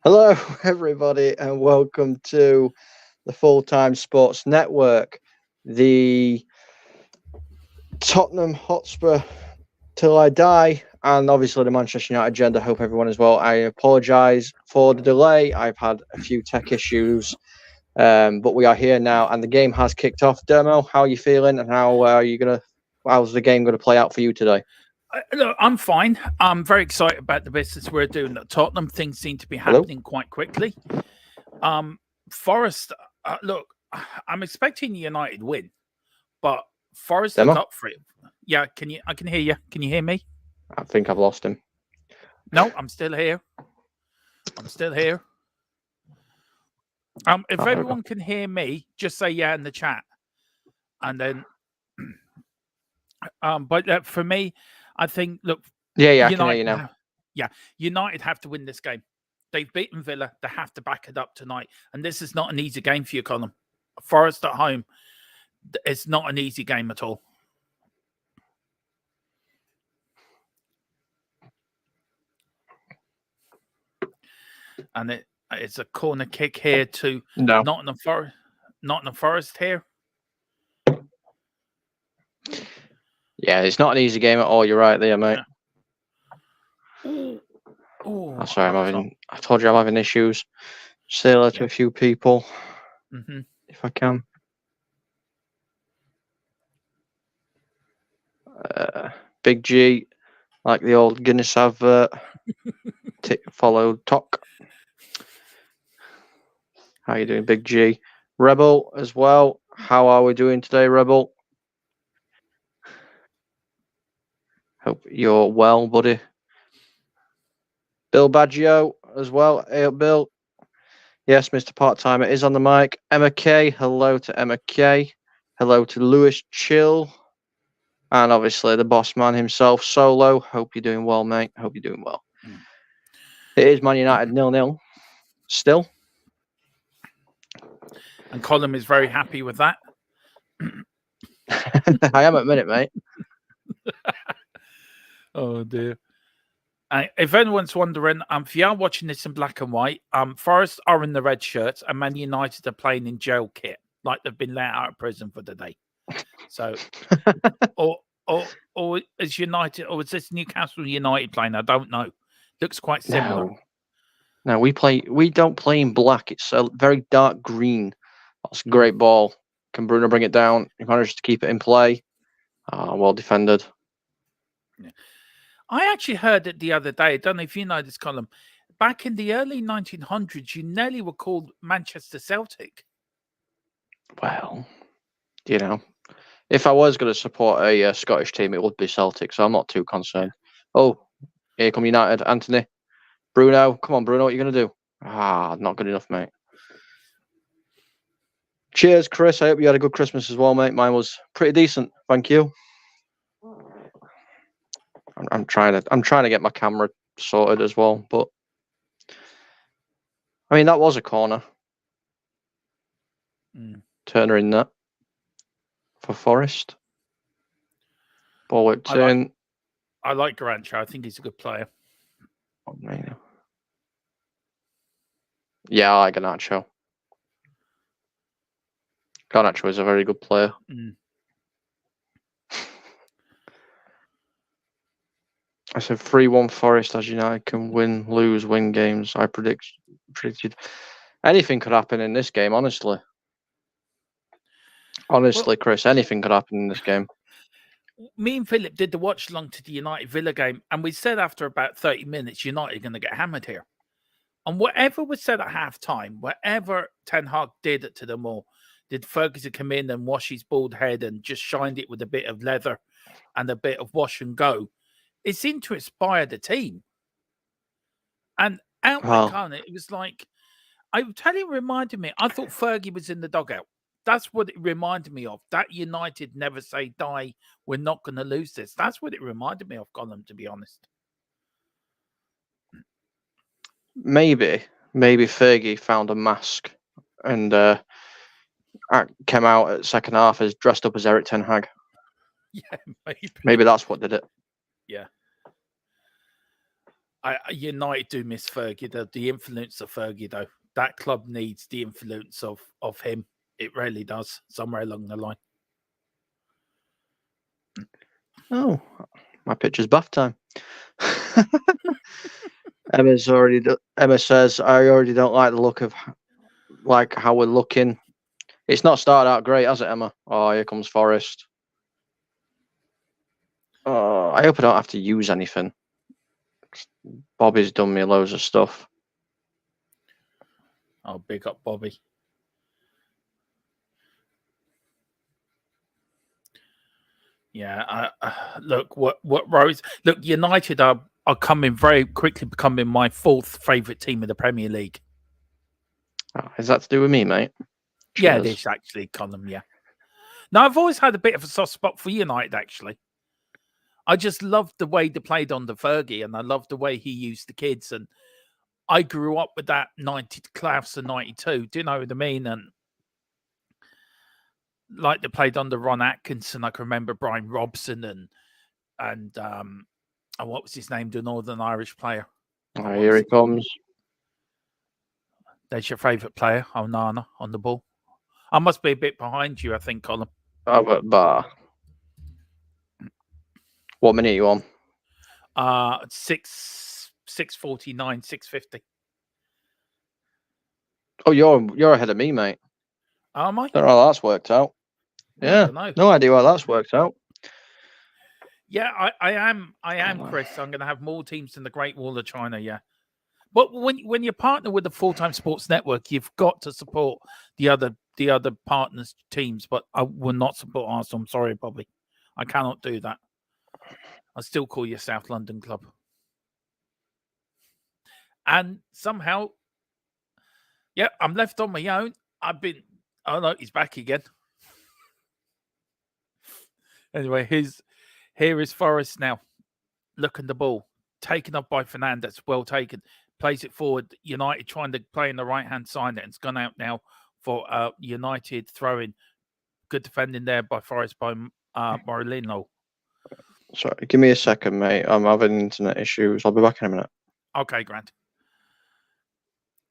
Hello, everybody, and welcome to the Full Time Sports Network, the Tottenham Hotspur Till I Die, and obviously the Manchester United agenda. Hope everyone is well. I apologise for the delay. I've had a few tech issues, but we are here now, and the game has kicked off. Dermo, how are you feeling, and how are you gonna? How's the game going to play out for you today? Look, I'm fine. I'm very excited about the business we're doing at Tottenham. Things seem to be Hello, happening quite quickly. Um, Forest, look, I'm expecting United win, but Forest look Demo. up for it. Yeah, can you? I can hear you. Can you hear me? I think I've lost him. No, I'm still here. I'm still here. If Oh, there we go. everyone can hear me, just say yeah in the chat, and then. But for me, I think look, Yeah, I can hear you United now. United have to win this game. They've beaten Villa. They have to back it up tonight. And this is not an easy game for you, Colin. Forest at home, it's not an easy game at all. And it's a corner kick here to No. Nottingham Forest. Nottingham Forest here. Yeah, it's not an easy game at all. You're right there, mate. Yeah. Oh, sorry, I told you I'm having issues. Say hello to a few people, if I can. Big G, like the old Guinness advert. Follow Talk. How you doing, Big G? Rebel as well. How are we doing today, Rebel? Hope you're well, buddy. Bill Baggio as well. Hey up, Bill. Yes, Mr. Part-Timer is on the mic. Emma K. Hello to Emma K. Hello to Lewis Chill. And obviously the boss man himself, Solo. Hope you're doing well, mate. Hope you're doing well. It is Man United 0-0 still. And Colin is very happy with that. I am at a minute, mate. Oh, dear. If anyone's wondering, if you are watching this in black and white, Forest are in the red shirts and Man United are playing in jail kit, like they've been let out of prison for the day. So, or is United, or is this Newcastle United playing? I don't know. Looks quite similar. No, we don't play in black. It's a very dark green. That's a great ball. Can Bruno bring it down? He managed to keep it in play. Well defended. Yeah. I actually heard it the other day. I don't know if you know this, Colin. Back in the early 1900s, you nearly were called Manchester Celtic. Well, you know, if I was going to support a Scottish team, it would be Celtic, so I'm not too concerned. Oh, here come United. Anthony. Bruno. Come on, Bruno. What are you going to do? Not good enough, mate. Cheers, Chris. I hope you had a good Christmas as well, mate. Mine was pretty decent. Thank you. I'm trying to get my camera sorted as well, but I mean that was a corner. Turner in that for Forest. Ball whipped in. I like Garancho. I think he's a good player. Oh, man. Yeah, I like Garnacho. Garnacho is a very good player. I said 3-1 Forest as United can win games. I predicted anything could happen in this game, honestly. Honestly, Chris, anything could happen in this game. Me and Philip did the watch along to the United Villa game, and we said after about 30 minutes, United are going to get hammered here. And whatever was said at half time, whatever Ten Hag did to them all, did Ferguson come in and wash his bald head and just shined it with a bit of leather and a bit of wash and go, it seemed to inspire the team. And out the corner, it was like, I tell you, it reminded me, I thought Fergie was in the dugout. That's what it reminded me of. That United never say die. We're not going to lose this. That's what it reminded me of, Gollum, to be honest. Maybe Fergie found a mask and came out at second half as dressed up as Eric Ten Hag. Yeah, maybe. Maybe that's what did it. Yeah. United do miss Fergie, though. The influence of Fergie, though. That club needs the influence of him. It really does, somewhere along the line. Oh, my picture's bath time. Emma says, I already don't like the look of how we're looking. It's not started out great, has it, Emma? Oh, here comes Forrest. Oh, I hope I don't have to use anything. Bobby's done me loads of stuff. Oh, big up Bobby. Yeah, look what Rose. Look, United are coming very quickly, becoming my fourth favourite team in the Premier League. Oh, is that to do with me, mate? Cheers. Yeah, it is actually, Colin. Yeah. Now, I've always had a bit of a soft spot for United. Actually, I just loved the way they played under Fergie, and I loved the way he used the kids. And I grew up with that 90 class of 92. Do you know what I mean? And like they played under Ron Atkinson, I can remember Brian Robson and what was his name? The Northern Irish player. Oh, here he comes. There's your favourite player, Onana, on the ball. I must be a bit behind you, I think, Colin. Oh, but what minute are you on? 6:49, 6:50. Oh, you're ahead of me, mate. Am I? Don't know how that's worked out. Yeah, no idea how that's worked out. Yeah, I am, Chris. I'm going to have more teams than the Great Wall of China. Yeah, but when you partner with the Full-Time Sports Network, you've got to support the other partners' teams. But I will not support Arsenal. I'm sorry, Bobby. I cannot do that. I still call you South London Club. And somehow, yeah, I'm left on my own. Oh no, he's back again. Anyway, here is Forrest now. Looking the ball. Taken up by Fernandez. Well taken. Plays it forward. United trying to play in the right-hand side. And it's gone out now for United throwing. Good defending there by Forrest by Morellino. Sorry, give me a second, mate. I'm having internet issues. I'll be back in a minute. Okay, Grant.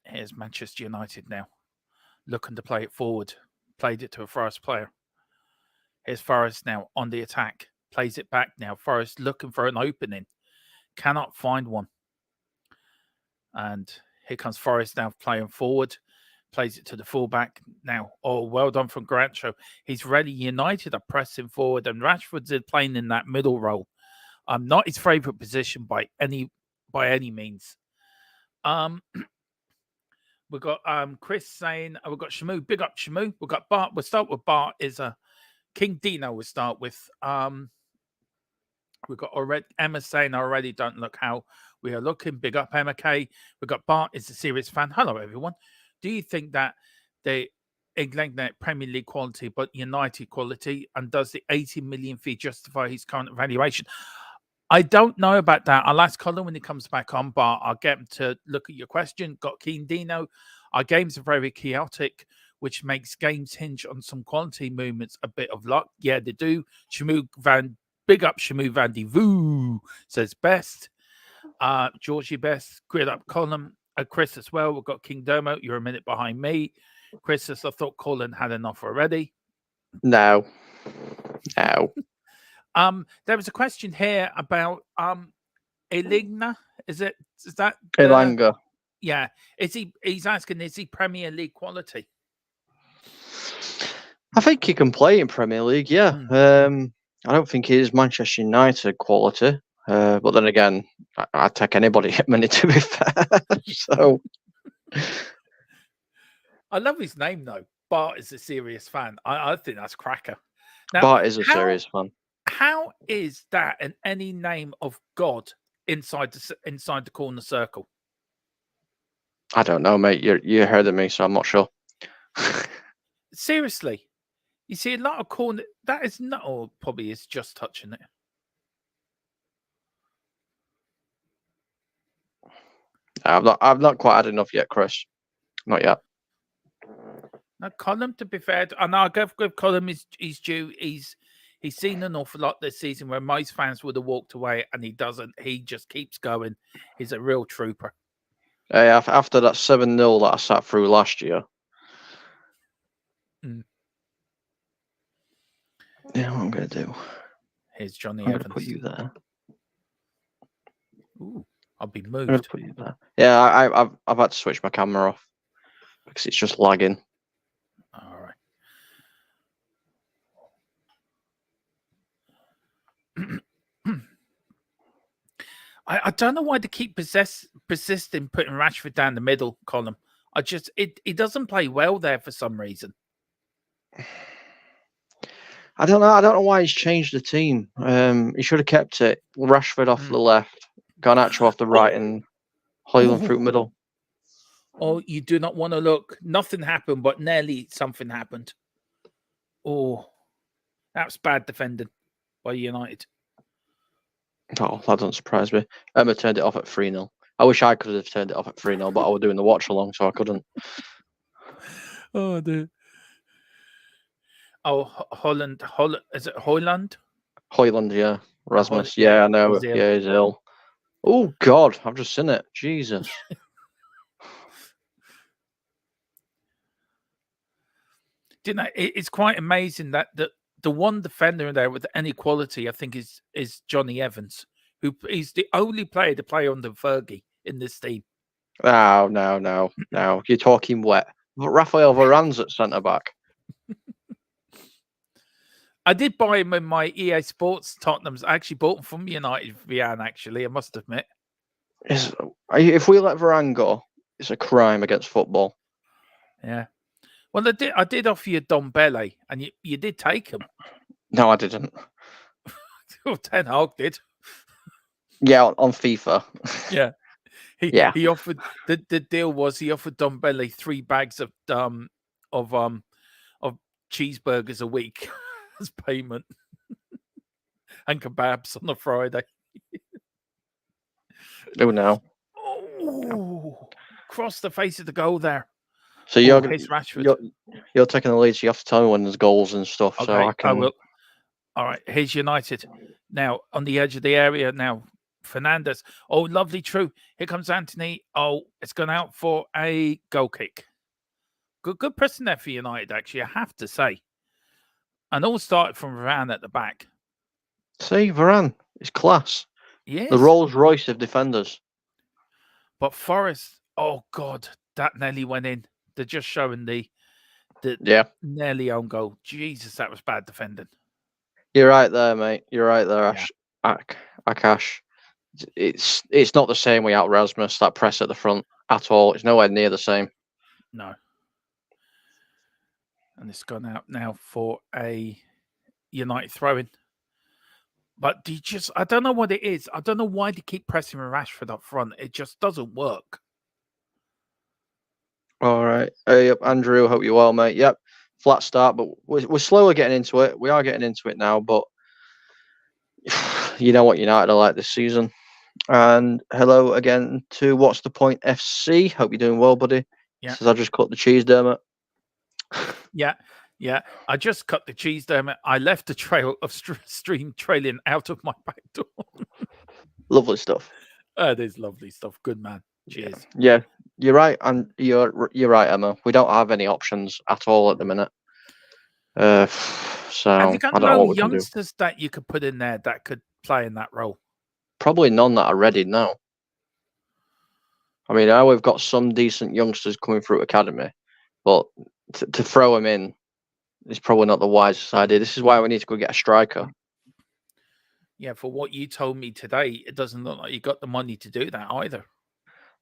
Here's Manchester United now. Looking to play it forward. Played it to a Forest player. Here's Forrest now on the attack. Plays it back now. Forrest looking for an opening. Cannot find one. And here comes Forrest now playing forward. Plays it to the fullback now. Oh, well done from Grancho. He's ready. United are pressing forward. And Rashford's playing in that middle role. Not his favourite position by any means. We've got Chris saying, we've got Shamu. Big up Shamu. We've got Bart. We'll start with Bart. Is King Dino we'll start with. We've got already Emma saying, I already don't look how we are looking. Big up Emma K. We've got Bart is a serious fan. Hello, everyone. Do you think that they England Premier League quality, but United quality, and does the 80 million fee justify his current valuation? I don't know about that. I'll ask Colin when he comes back on, but I'll get him to look at your question. Got Keen Dino. Our games are very chaotic, which makes games hinge on some quality movements, a bit of luck. Yeah, they do. Big up Shamu Vandy Voo says best. Georgie best. Grid up Colin. Chris as well. We've got King Domo. You're a minute behind me. Chris says, I thought Colin had enough already. No. There was a question here about Elingna. Is that Elanga? Yeah. He's asking, is he Premier League quality? I think he can play in Premier League, yeah. I don't think he is Manchester United quality. But then again, I'd take anybody at minute, to be fair. So I love his name though. Bart is a serious fan. I think that's cracker. Now, Bart is a serious fan. How is that in any name of God inside the corner circle? I don't know, mate. You're ahead of me, so I'm not sure. Seriously, you see a lot of corner. That is not, or probably is just touching it. I've not quite had enough yet, Chris. Not yet. Now, Colin, to be fair, and I'll give Colin his due. He's seen an awful lot this season where most fans would have walked away, and he doesn't. He just keeps going. He's a real trooper. Hey, after that 7-0 that I sat through last year. Mm. Yeah, what I'm going to do. Here's Johnny I'm Evans. going to put you there. Ooh, I'll be I'm going to moved. put you there. Yeah, I've had to switch my camera off because it's just lagging. All right. I don't know why they keep persisting putting Rashford down the middle column. He doesn't play well there for some reason. I don't know. I don't know why he's changed the team. He should have kept it. Rashford off the left, Garnacho off the right, and Højlund through middle. Oh, you do not want to look. Nothing happened, but nearly something happened. Oh, that's bad defending by United. Oh, that doesn't surprise me. Emma turned it off at 3-0. I wish I could have turned it off at 3-0, but I was doing the watch along, so I couldn't. Oh, dude. Oh, Holland. Is it Højlund? Højlund, yeah. Rasmus, yeah, yeah, I know. he's ill. Yeah, he's ill. Oh, God, I've just seen it. Jesus. Didn't I? It's quite amazing that the one defender there with any quality, I think, is Johnny Evans, who is the only player to play under Fergie in this team. Oh, no. You're talking wet. Raphael Varane's at centre back. I did buy him in my EA Sports Tottenham's. I actually bought him from United Varane, actually, I must admit. If we let Varane go, it's a crime against football. Yeah. Well, I did offer you Dombele, and you did take him. No, I didn't. Ten Hag did. Yeah, on FIFA. Yeah. He offered the deal was he offered Dombele 3 bags of cheeseburgers a week as payment and kebabs on a Friday. Oh no! Oh, cross the face of the goal there. So you're Rashford. You're taking the lead, so you have to tell me when there's goals and stuff. Okay, so I will. All right, here's United now on the edge of the area now. Fernandes. Oh, lovely true. Here comes Anthony. Oh, it's gone out for a goal kick. Good pressing there for United, actually, I have to say. And all started from Varane at the back. See, Varane is class. Yes. The Rolls Royce of defenders. But Forest, oh God, that nearly went in. They're just showing the nearly own goal. Jesus, that was bad defending. You're right there, mate. You're right there, Akash. It's not the same without Rasmus, that press at the front at all. It's nowhere near the same. No. And it's gone out now for a United throw-in. But I don't know what it is. I don't know why they keep pressing Rashford up front. It just doesn't work. All right. Hey, Andrew, hope you're well, mate. Yep. Flat start, but we're slowly getting into it. We are getting into it now, but you know what United are like this season. And hello again to What's the Point FC. Hope you're doing well, buddy. Yeah. Says I just cut the cheese, Dermot. Yeah. I just cut the cheese, Dermot. I left a trail of stream trailing out of my back door. Lovely stuff. It is lovely stuff. Good man. Cheers. Yeah, you're right, and you're right, Emma. We don't have any options at all at the minute. So have you got I don't know what we youngsters that you could put in there that could play in that role? Probably none that are ready now. I mean, now we've got some decent youngsters coming through academy, but to throw them in is probably not the wisest idea. This is why we need to go get a striker. Yeah, for what you told me today, it doesn't look like you got the money to do that either.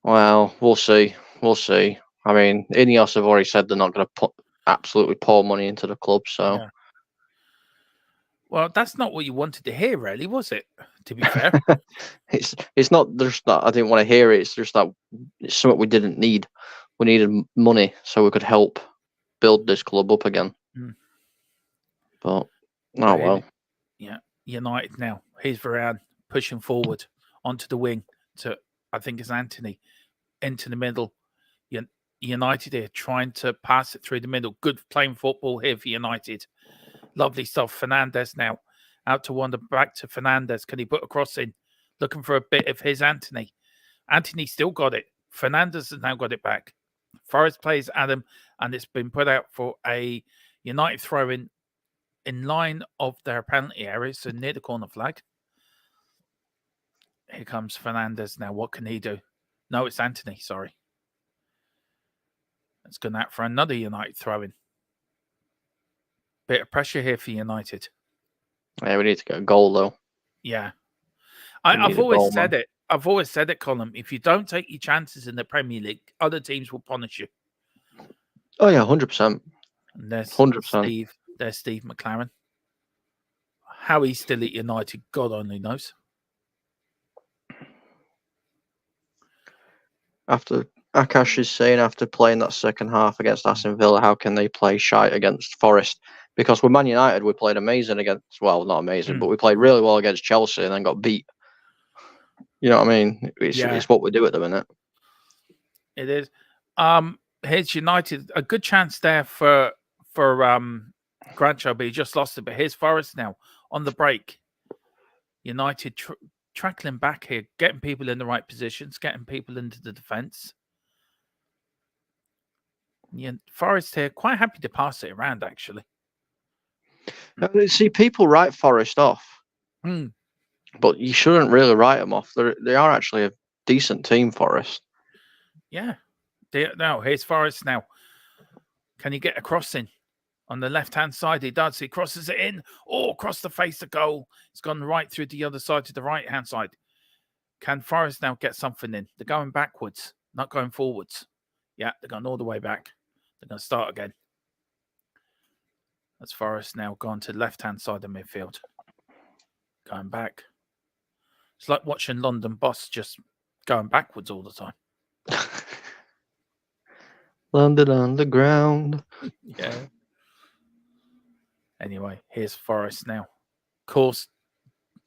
Well, we'll see. I mean, Ineos have already said they're not going to absolutely pour money into the club, so. Yeah. Well, that's not what you wanted to hear, really, was it? To be fair, it's not just that I didn't want to hear it. It's just that it's something we didn't need. We needed money so we could help build this club up again. But well. Yeah, United now. Here's Varane pushing forward onto the wing to, I think it's Anthony, into the middle. United here trying to pass it through the middle. Good playing football here for United. Lovely stuff. Fernandes now Out to wander back to Fernandez. Can he put a cross in? Looking for a bit of his Anthony. Anthony still got it. Fernandez has now got it back. Forest plays Adam, and it's been put out for a United throw-in line of their penalty area, so near the corner flag. Here comes Fernandez now. What can he do? No, it's Anthony, sorry. It's gone out for another United throw-in. Bit of pressure here for United. Yeah, we need to get a goal, though. Yeah. I've always said it. I've always said it, Colin. If you don't take your chances in the Premier League, other teams will punish you. Oh, yeah, 100%. And there's 100%. There's Steve McLaren. How he's still at United, God only knows. After Akash is saying after playing that second half against Aston Villa, how can they play shite against Forest? Because with Man United, we played amazing against, well, not amazing, but we played really well against Chelsea and then got beat. You know what I mean? It's what we do at the minute. It is. Here's United. A good chance there for Grancho, but he just lost it. But here's Forest now on the break. United trackling back here, getting people in the right positions, getting people into the defence. Yeah, Forest here, quite happy to pass it around, actually. See, people write Forest off, but you shouldn't really write them off. They are actually a decent team, Forest. Yeah. No, here's Forest now. Can he get a crossing? On the left-hand side, he does. He crosses it in. Oh, across the face of goal. It's gone right through the other side to the right-hand side. Can Forest now get something in? They're going backwards, not going forwards. Yeah, they're going all the way back. They're going to start again. That's Forest now gone to the left-hand side of midfield. Going back. It's like watching London Boss just going backwards all the time. London Underground. Yeah. Anyway, here's Forest now. Of course,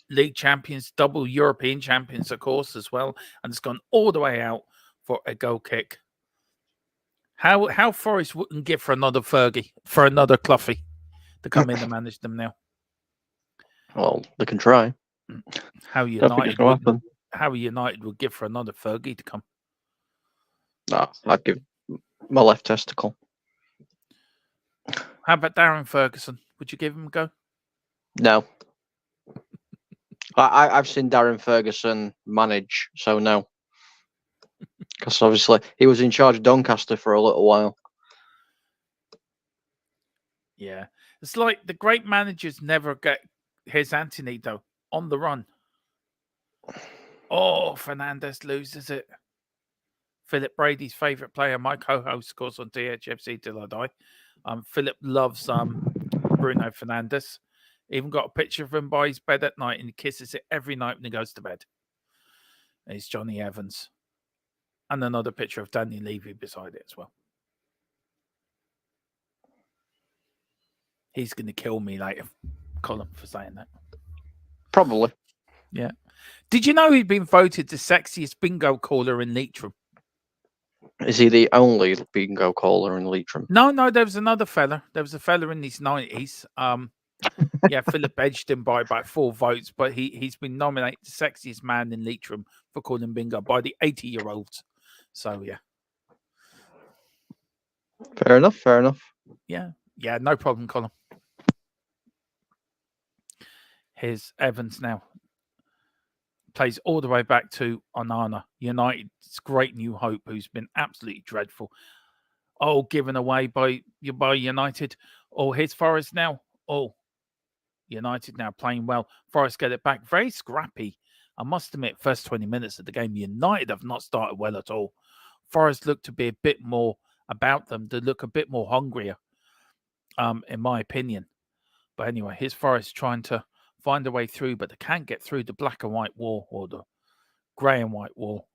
league champions, double European champions, of course, as well. And it's gone all the way out for a goal kick. How Forest wouldn't give for another Fergie, for another Cloughie to come in and manage them now? Well, they can try. How United would give for another Fergie to come? No, I'd give my left testicle. How about Darren Ferguson? Would you give him a go? No. I've seen Darren Ferguson manage, so no. Because obviously he was in charge of Doncaster for a little while. Yeah. It's like the great managers never get his Anthony, though, on the run. Oh, Fernandez loses it. Philip Brady's favourite player, my co-host, of course, on DHFC Till I Die. Philip loves Bruno Fernandes. Even got a picture of him by his bed at night, and he kisses it every night when he goes to bed. And it's Johnny Evans. And another picture of Daniel Levy beside it as well. He's going to kill me later, Colin, for saying that. Probably. Yeah. Did you know he'd been voted the sexiest bingo caller in Leitrim? Is he the only bingo caller in Leitrim? No, there was another fella. There was a fella in his 90s. Yeah, Philip edged him by about 4 votes, but he's been nominated the sexiest man in Leitrim for calling bingo by the 80-year-olds. So, yeah. Fair enough. Yeah, no problem, Colin. Here's Evans now. Plays all the way back to Onana. United's great new hope, who's been absolutely dreadful. Oh, given away by United. Oh, here's Forest now. Oh, United now playing well. Forest get it back. Very scrappy. I must admit, first 20 minutes of the game, United have not started well at all. Forest look to be a bit more about them. They look a bit more hungrier, in my opinion. But anyway, here's Forest trying to find a way through, but they can't get through the black and white wall or the grey and white wall.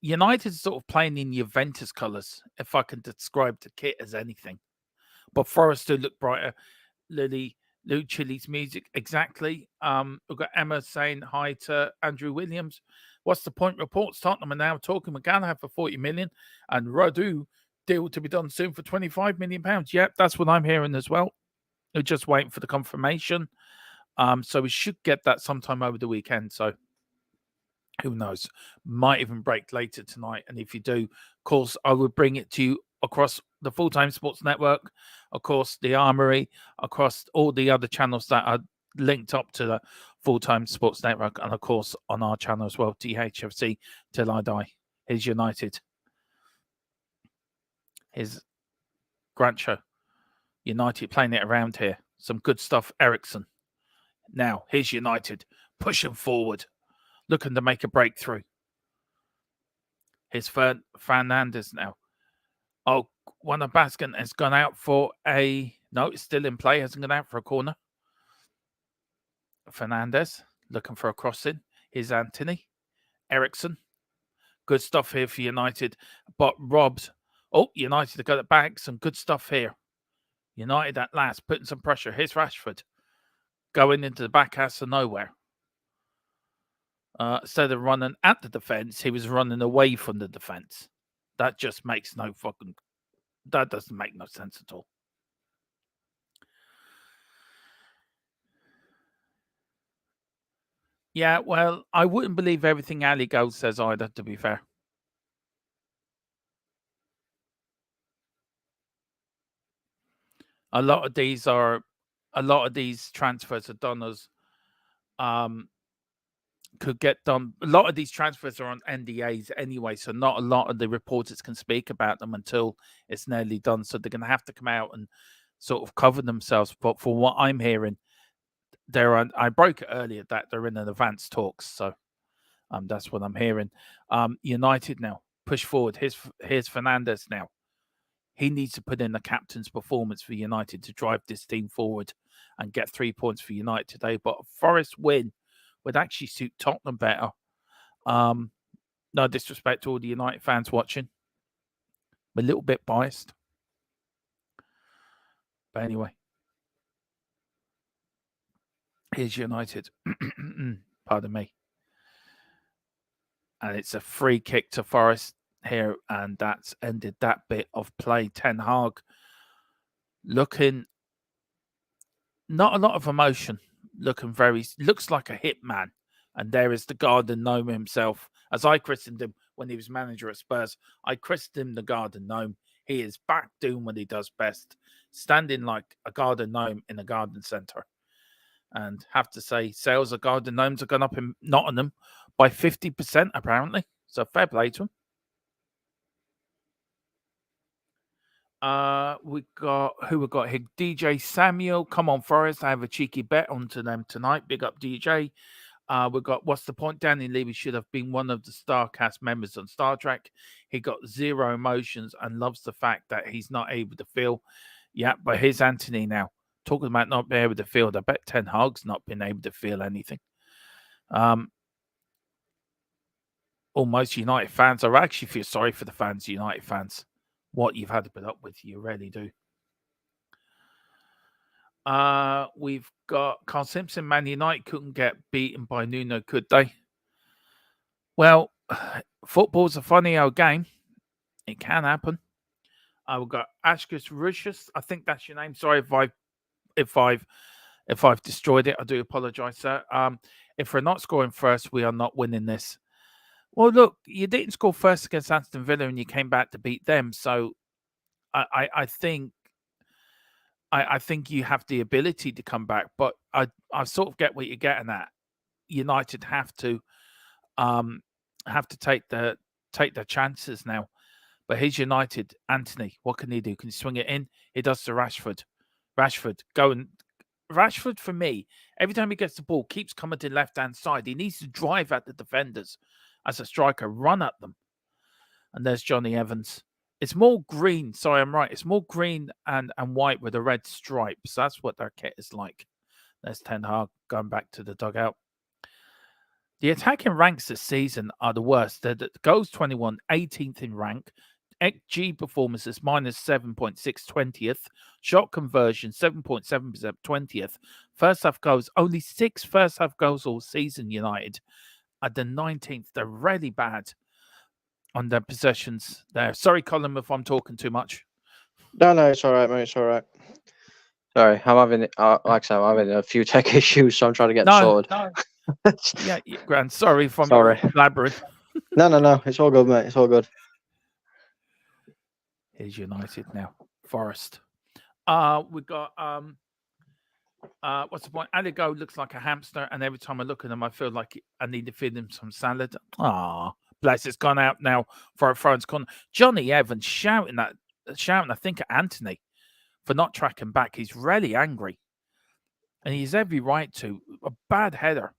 United's sort of playing in Juventus colours, if I can describe the kit as anything. But Forest do look brighter. Lou Chili's music, exactly. We've got Emma saying hi to Andrew Williams. What's the point? Reports Tottenham are now talking McGallagher for 40 million and Radu deal to be done soon for 25 million pounds. Yep, that's what I'm hearing as well. We're just waiting for the confirmation. So we should get that sometime over the weekend. So who knows? Might even break later tonight. And if you do, of course, I will bring it to you across the Full-Time Sports Network, of course, the Armory, across all the other channels that are linked up to the Full-Time Sports Network, and of course on our channel as well, THFC Till I Die. Here's United. Here's Grancho. United playing it around here. Some good stuff, Ericsson. Now, here's United pushing forward, looking to make a breakthrough. Here's Fernandez now. Oh, Juan Baskin has gone out for a... No, it's still in play. Hasn't gone out for a corner. Fernandez looking for a crossing. Here's Anthony. Ericsson. Good stuff here for United. But robbed. Oh, United have got it back. Some good stuff here. United at last putting some pressure. Here's Rashford. Going into the back house of nowhere. Instead of running at the defence, he was running away from the defence. That just makes no fucking... That doesn't make no sense at all. Yeah, well, I wouldn't believe everything Ali Gold says either, to be fair. A lot of these transfers are done as could get done. A lot of these transfers are on NDAs anyway, so not a lot of the reporters can speak about them until it's nearly done. So they're going to have to come out and sort of cover themselves. But for what I'm hearing, I broke it earlier that they're in an advanced talks. So that's what I'm hearing. United now push forward. Here's Fernandez now. He needs to put in the captain's performance for United to drive this team forward and get 3 points for United today. But a Forest win would actually suit Tottenham better. No disrespect to all the United fans watching. I'm a little bit biased. But anyway. Here's United. Pardon me. And it's a free kick to Forest here. And that's ended that bit of play. Ten Hag looking... Not a lot of emotion. Looks like a hitman. And there is the Garden Gnome himself. As I christened him when he was manager at Spurs, I christened him the Garden Gnome. He is back doing what he does best. Standing like a garden gnome in a garden centre. And have to say, sales of garden gnomes have gone up in Nottingham by 50%, apparently. So fair play to him. We got here? DJ Samuel. Come on, Forest. I have a cheeky bet onto them tonight. Big up DJ. We got What's the Point? Danny Levy should have been one of the star cast members on Star Trek. He got zero emotions and loves the fact that he's not able to feel. Yeah, but here's Anthony now. Talking about not being able to feel. I bet Ten Hag's not been able to feel anything. Almost United fans. I actually feel sorry for the fans, United fans. What you've had to put up with, you really do. We've got Carl Simpson. Man United couldn't get beaten by Nuno, could they? Well, football's a funny old game. It can happen. We've got Ashkus Rushus. I think that's your name. Sorry if I've destroyed it. I do apologise, sir. If we're not scoring first, we are not winning this. Well, look, you didn't score first against Aston Villa and you came back to beat them. So I think you have the ability to come back, but I sort of get what you're getting at. United have to take their chances now. But here's United. Anthony, what can he do? Can he swing it in? He does to Rashford. Rashford for me, every time he gets the ball, keeps coming to the left-hand side. He needs to drive at the defenders as a striker, run at them. And there's Johnny Evans. It's more green. Sorry, I'm right. It's more green and white with a red stripes. That's what their kit is like. There's Ten Hag going back to the dugout. The attacking ranks this season are the worst. They're goals 21, 18th in rank. XG performances minus 7.6, 20th. Shot conversion 7.7%, 20th. First half goals, only 6 first half goals all season, United. At the 19th, they're really bad on their possessions there. Sorry, Colin, if I'm talking too much. No, it's all right, mate. It's all right. Sorry, I'm having like I said, I'm having a few tech issues, so I'm trying to get them No, sorted. yeah, Grant. Sorry if I'm Sorry. blabbering. No. It's all good, mate. It's all good. Here's United now. Forest. We got what's the point? Aligo looks like a hamster, and every time I look at him, I feel like I need to feed him some salad. Ah, bless, it's gone out now for a Thrones corner. Johnny Evans shouting, I think, at Anthony for not tracking back. He's really angry, and he's every right to. A bad header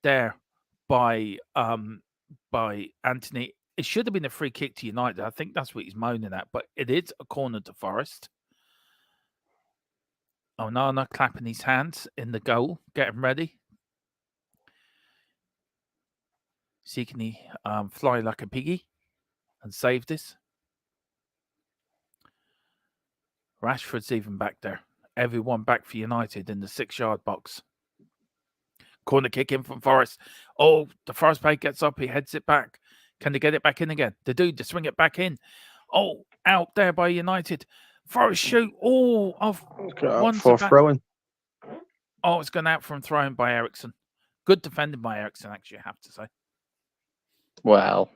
there by Anthony. It should have been a free kick to United. I think that's what he's moaning at, but it is a corner to Forest. Onana clapping his hands in the goal, getting ready. See, can he fly like a piggy and save this? Rashford's even back there. Everyone back for United in the 6-yard box. Corner kick in from Forest. Oh, the Forest player gets up. He heads it back. Can they get it back in again? They do. They swing it back in. Oh, out there by United. Forest shoot. Oh, off one for throwing. Oh, it's gone out from throwing by Ericsson. Good defending by Ericsson, actually, I have to say. Well,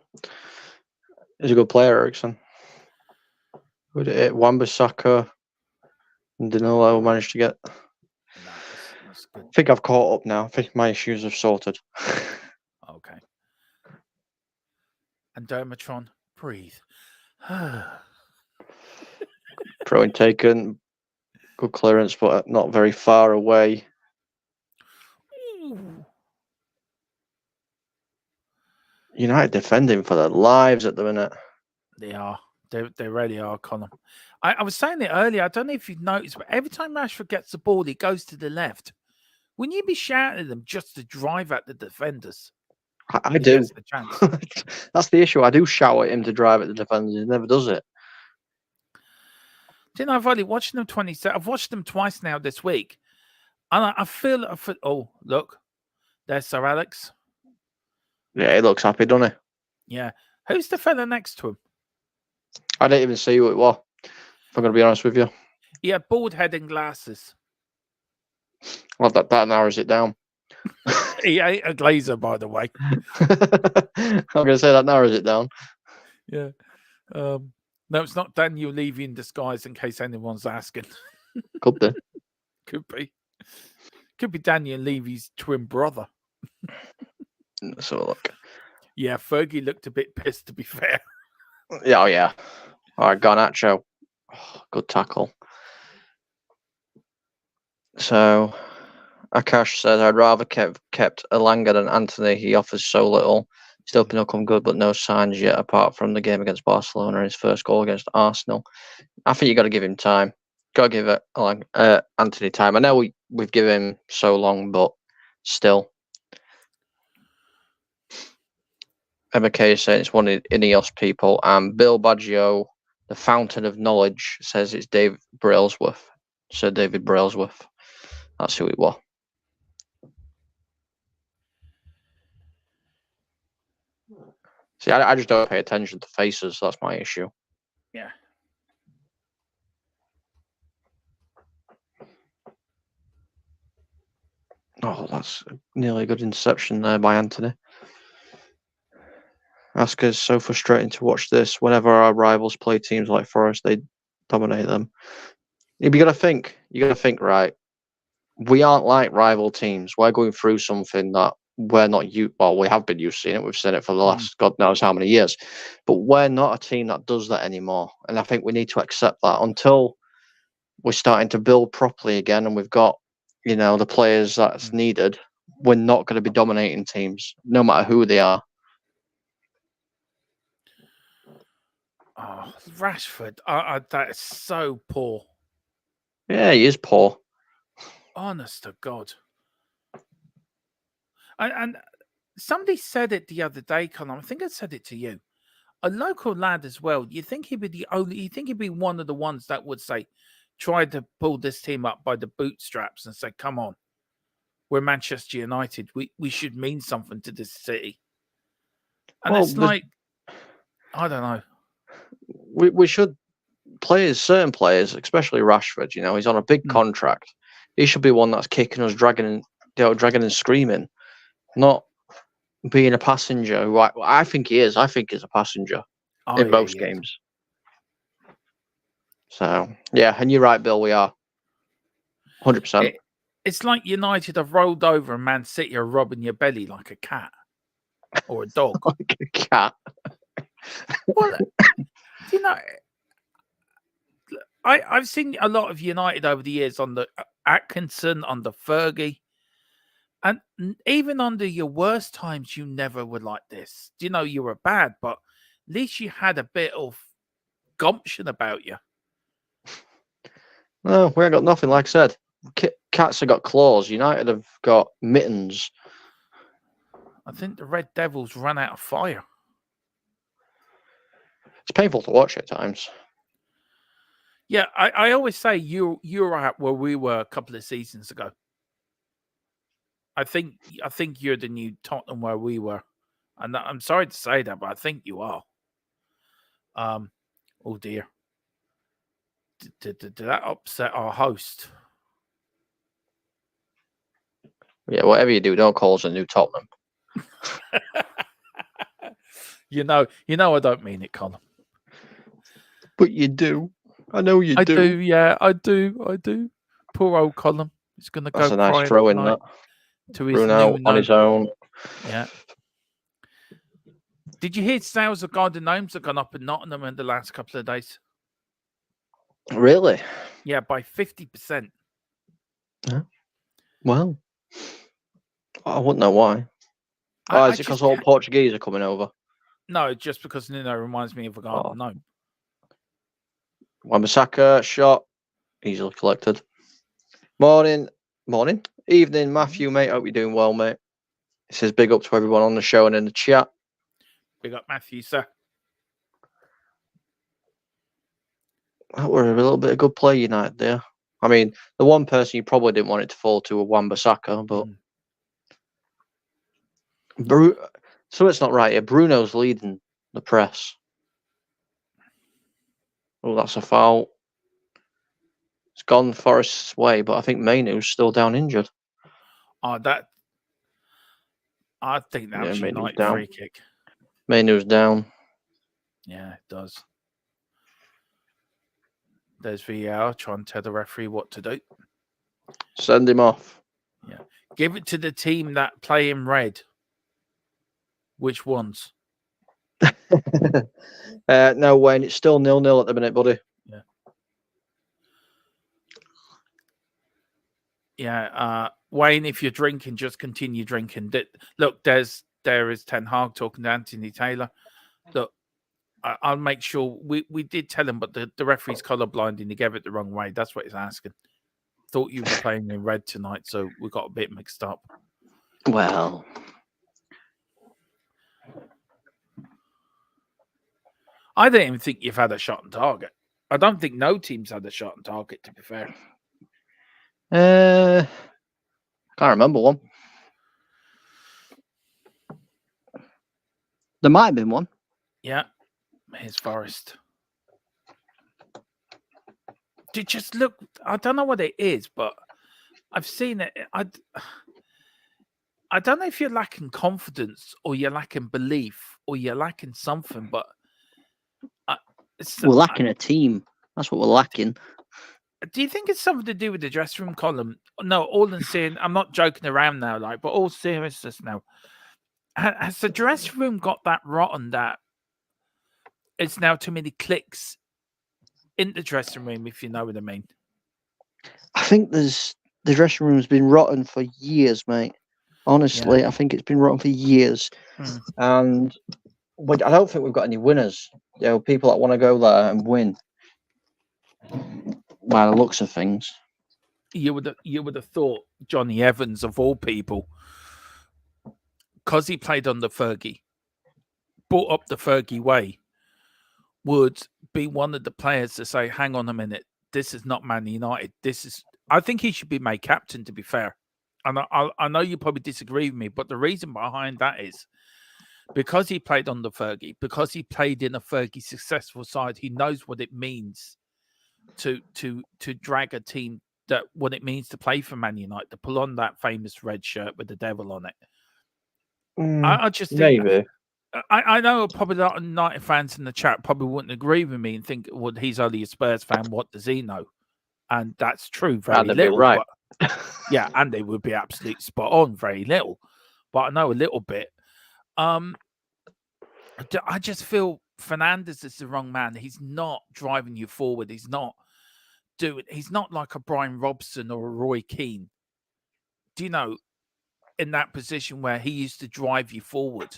he's a good player, Ericsson. Would it Wan-Bissaka and Danilo managed to get? No, that's good. I think I've caught up now. I think my issues have sorted. Okay. And Dermatron, breathe. Throwing taken, good clearance, but not very far away. Ooh. United defending for their lives at the minute. They are. They really are, Colin. I was saying it earlier. I don't know if you've noticed, but every time Rashford gets the ball, he goes to the left. Wouldn't you be shouting at them just to drive at the defenders? I do. That's the issue. I do shout at him to drive at the defenders. He never does it. Didn't I've only watched them 27. I've watched them twice now this week. And I feel oh, look. There's Sir Alex. Yeah, he looks happy, doesn't he? Yeah. Who's the fella next to him? I didn't even see who it was, if I'm going to be honest with you. He had bald-heading glasses. Well, that narrows it down. He ate a glazer, by the way. I'm going to say that narrows it down. Yeah. No, it's not Daniel Levy in disguise, in case anyone's asking. Could be. Could be. Could be Daniel Levy's twin brother. Let's have a look. Yeah, Fergie looked a bit pissed, to be fair. Yeah, oh yeah. All right, Garnacho. Oh, good tackle. So, Akash said, I'd rather kept Elanga than Anthony. He offers so little. Still been come good, but no signs yet, apart from the game against Barcelona and his first goal against Arsenal. I think you got to give him time. Got to give it Anthony time. I know we've given him so long, but still. Emma Kay is saying it's one of Ineos people, and Bill Baggio, the fountain of knowledge, says it's David Brailsworth. Sir David Brailsworth. That's who it was. See, I just don't pay attention to faces. That's my issue. Yeah. Oh, that's nearly a good interception there by Anthony. Aska's so frustrating to watch this. Whenever our rivals play teams like Forest, they dominate them. You got to think, right? We aren't like rival teams. We're going through something that we're not used. Well, we have been used to seeing it. We've seen it for the last God knows how many years. But we're not a team that does that anymore. And I think we need to accept that until we're starting to build properly again, and we've got, the players that's needed. We're not going to be dominating teams, no matter who they are. Oh, Rashford, that is so poor. Yeah, he is poor. Honest to God. And somebody said it the other day, Colin. I think I said it to you. A local lad as well. You think he'd be one of the ones that would say, try to pull this team up by the bootstraps and say, come on, we're Manchester United. We should mean something to this city. And it's like, I don't know. We should certain players, especially Rashford, he's on a big contract. He should be one that's kicking us, dragging and screaming, not being a passenger. Right? I think he is. I think he's a passenger in most games. So yeah, and you're right, Bill. We are 100%. It's like United have rolled over and Man City are robbing your belly like a cat or a dog. Like a cat. Well, I've seen a lot of United over the years under Atkinson, under Fergie, and even under your worst times, you never were like this. You were bad, but at least you had a bit of gumption about you. No, we ain't got nothing. Like I said, cats have got claws. United have got mittens. I think the Red Devils ran out of fire. It's painful to watch at times. Yeah, I always say you're at where we were a couple of seasons ago. I think you're the new Tottenham where we were, and I'm sorry to say that, but I think you are. Oh dear, did that upset our host? Yeah, whatever you do, don't call us a new Tottenham. You know, I don't mean it, Colin. But you do. I know you do. I do. Yeah, I do. Poor old Colin. He's going to go. That's a nice throw in that. To his Bruno on his own. Yeah. Did you hear sales of garden gnomes have gone up in Nottingham in the last couple of days? Really? Yeah, by 50%. Yeah. Well, I wouldn't know why. Is it because all Portuguese are coming over? No, just because Nuno reminds me of a garden gnome. Wan-Bissaka shot, easily collected. Morning, evening, Matthew, mate. Hope you're doing well, mate. It says big up to everyone on the show and in the chat. Big up, Matthew, sir. That were a little bit of good play, United there. I mean, the one person you probably didn't want it to fall to was Wan-Bissaka, but so it's not right here. Bruno's leading the press. Oh, that's a foul. It's gone Forest's way, but I think Mainoo's still down injured. I think that was United free kick. Mainoo's down. Yeah, it does. There's VAR trying to tell the referee what to do. Send him off. Yeah. Give it to the team that play in red. Which ones? No, Wayne, it's still 0-0 at the minute, buddy. Yeah. Yeah. Wayne, if you're drinking, just continue drinking. Look, there is Ten Hag talking to Anthony Taylor. Look, I'll make sure we did tell him, but the referee's colourblind and he gave it the wrong way. That's what he's asking. Thought you were playing in red tonight, so we got a bit mixed up. Well, I don't even think you've had a shot on target. I don't think no team's had a shot on target, to be fair. Can't remember one. There might have been one. Yeah. Here's Forest. Just look, I don't know what it is, but I've seen it. I don't know if you're lacking confidence or you're lacking belief or you're lacking something, but we're lacking a team. That's what we're lacking. Do you think it's something to do with the dressing room column? No, all in saying, I'm not joking around now, but all seriousness now. Has the dressing room got that rotten that it's now too many clicks in the dressing room, if you know what I mean? I think the dressing room's been rotten for years, mate. Honestly, yeah. I think it's been rotten for years. And but I don't think we've got any winners. People that want to go there and win. By the looks of things. You would have thought Johnny Evans, of all people, because he played under Fergie, brought up the Fergie way, would be one of the players to say, hang on a minute, this is not Man United. I think he should be made captain, to be fair. And I know you probably disagree with me, but the reason behind that is because he played under Fergie, because he played in a Fergie successful side, he knows what it means to drag a team that what it means to play for Man United, to pull on that famous red shirt with the devil on it. I just think maybe. I know probably a lot of United fans in the chat probably wouldn't agree with me and think, well, he's only a Spurs fan. What does he know? And that's true, very And they'd be little. right. But yeah, and they would be absolutely spot on, very little. But I know a little bit. I just feel Fernandes is the wrong man. He's not driving you forward. He's not like a Brian Robson or a Roy Keane. Do you know, in that position where he used to drive you forward?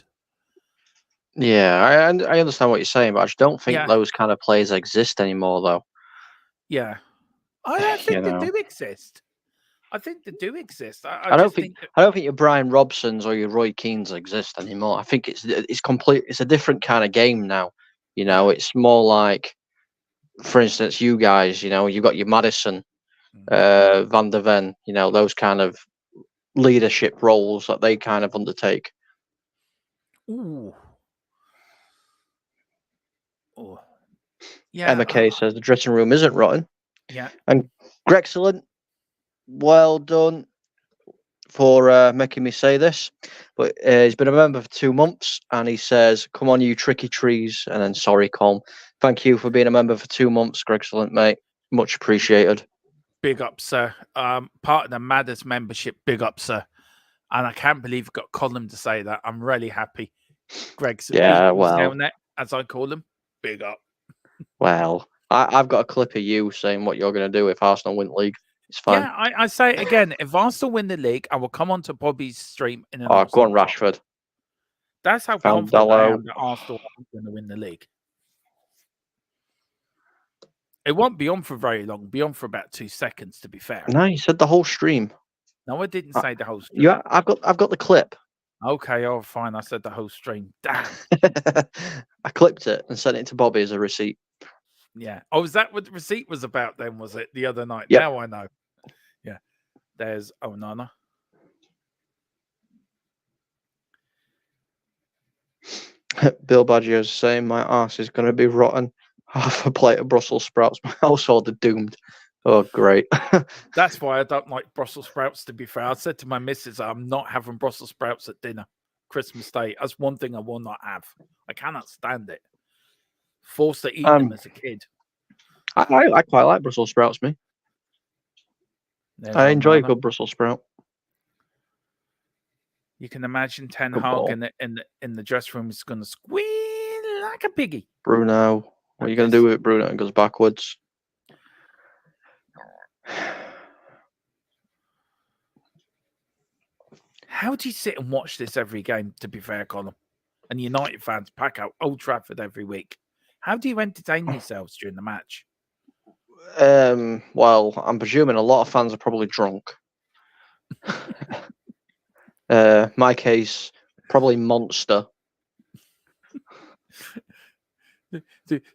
Yeah, I understand what you're saying, but I just don't think Yeah. those kind of players exist anymore, though. Yeah. I think You they know. do exist. I think they do exist. I don't think your Brian Robsons or your Roy Keanes exist anymore. I think it's a different kind of game now. You know, it's more like, for instance, you guys. You know, you've got your Madison, Van der Ven. You know, those kind of leadership roles that they kind of undertake. Ooh. Oh. Yeah. Emma Kay says the dressing room isn't rotten. Yeah. And Grexcellent, well done for making me say this. But he's been a member for 2 months, and he says, "Come on, you tricky trees," and then sorry, Colm. Thank you for being a member for 2 months, Grexcellent, mate. Much appreciated. Big up, sir. Part of the Maddest membership. Big up, sir. And I can't believe you've got Colin to say that. I'm really happy. Greg's Yeah, Eagles well, down there, as I call him. Big up. well, I've got a clip of you saying what you're going to do if Arsenal win the league. It's fine. Yeah, I say it again. If Arsenal win the league, I will come on to Bobby's stream in an Oh, go on, Arsenal Rashford. That's how Found confident I Dallo. am that Arsenal are going to win the league. It won't be on for very long. Be on for about 2 seconds, to be fair. No, you said the whole stream. No, I didn't say the whole stream. Yeah, I've got the clip. Okay, oh fine. I said the whole stream. Damn. I clipped it and sent it to Bobby as a receipt. Yeah. Oh, is that what the receipt was about then, was it, the other night? Yep. Now I know. Yeah. There's Onana. Bill Badger's saying my arse is going to be rotten. Half a plate of Brussels sprouts. My household are doomed. Oh, great. That's why I don't like Brussels sprouts, to be fair. I said to my missus, I'm not having Brussels sprouts at dinner. Christmas Day. That's one thing I will not have. I cannot stand it. Forced to eat them as a kid. I quite like Brussels sprouts, me. There's I enjoy a Onana. good Brussels sprout. You can imagine Ten Hag in the dressing room is going to squeal like a piggy. Bruno. What are you going to do with Bruno? It goes backwards. How do you sit and watch this every game, to be fair, Colin? And United fans pack out Old Trafford every week. How do you entertain yourselves during the match? Well, I'm presuming a lot of fans are probably drunk. My case, probably Monster.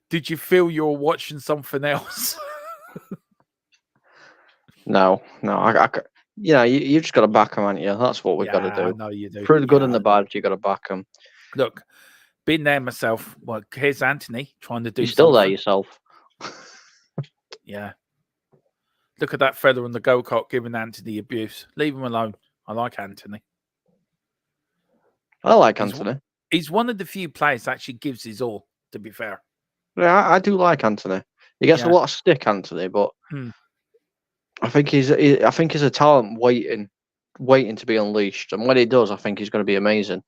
Did you feel you were watching something else? No. You know, you just got to back them, haven't you? That's what we've got to do. I know you do. For the good and the bad, you got to back them. Look, been there myself. Well, here's Anthony trying to do. You're still there yourself. Yeah. Look at that fella on the go-kart giving Anthony abuse. Leave him alone. I like Anthony. I like Anthony. He's one of the few players that actually gives his all, to be fair. Yeah, I do like Anthony. He gets a lot of stick, Anthony, but I think he's a talent waiting to be unleashed. And when he does, I think he's going to be amazing.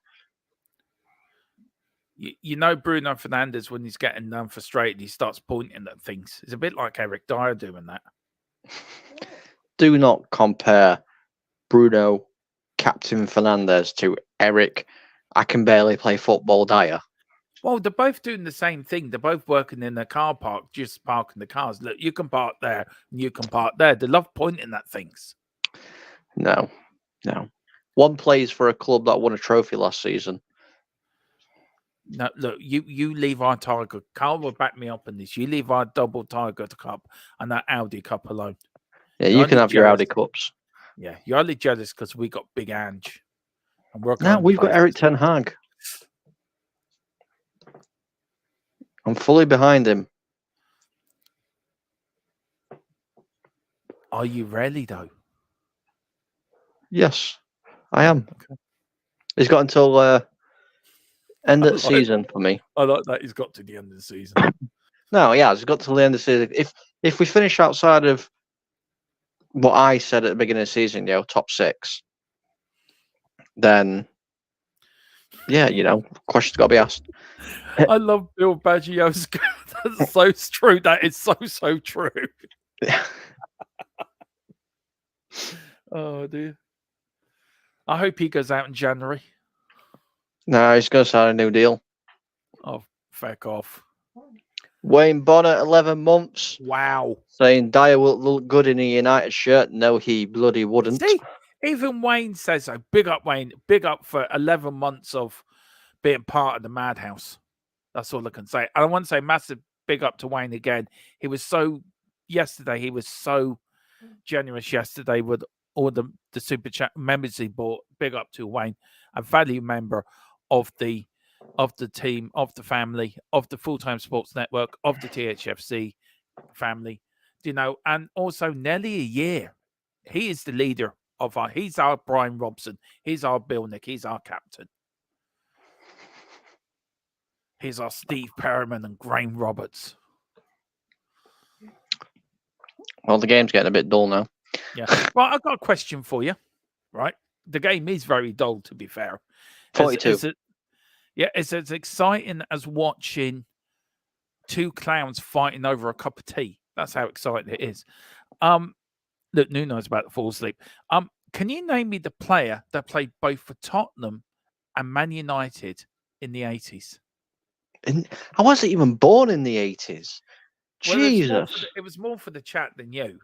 You know Bruno Fernandes, when he's getting frustrated, he starts pointing at things. It's a bit like Eric Dyer doing that. Do not compare Bruno Captain Fernandes to Eric, I can barely play football, Dyer. Well, they're both doing the same thing. They're both working in the car park, just parking the cars. Look, you can park there and you can park there. They love pointing at things. No. One plays for a club that won a trophy last season. No, look, you leave our Tiger. Carl will back me up on this. You leave our double Tiger Cup and that Audi Cup alone. Yeah, you can have your Audi Cups. Yeah, you're only jealous because we got Big Ange. And we've got Eric Ten Hag. I'm fully behind him. Are you really though? Yes, I am. Okay. He's got until end of the I like, season for me. I like that he's got to the end of the season. No, yeah, he's got till the end of the season. If we finish outside of what I said at the beginning of the season, top 6, then yeah, questions got to be asked. I love Bill Baggio's. That's so true. That is so true. Oh dear. I hope he goes out in January. No, he's going to sign a new deal. Oh, feck off. Wayne Bonner, 11 months. Wow. Saying Dyer will look good in a United shirt. No, he bloody wouldn't. See, even Wayne says so. Big up, Wayne. Big up for 11 months of being part of the madhouse. That's all I can say. And I want to say massive big up to Wayne again. He was so generous yesterday with all the super chat members he bought. Big up to Wayne, a value member of the team, of the family, of the Full-Time Sports Network, of the THFC family, and also nearly a year. He is the leader of he's our Brian Robson, he's our Bill Nick, he's our captain. He's our Steve Perriman and Graham Roberts. Well, the game's getting a bit dull now. Yeah. Well, I've got a question for you, right? The game is very dull, to be fair. 42. It's as exciting as watching two clowns fighting over a cup of tea. That's how exciting it is. Look, Nuno's about to fall asleep. Can you name me the player that played both for Tottenham and Man United in the 80s? I wasn't even born in the 80s. Well, Jesus. It was more for the chat than you.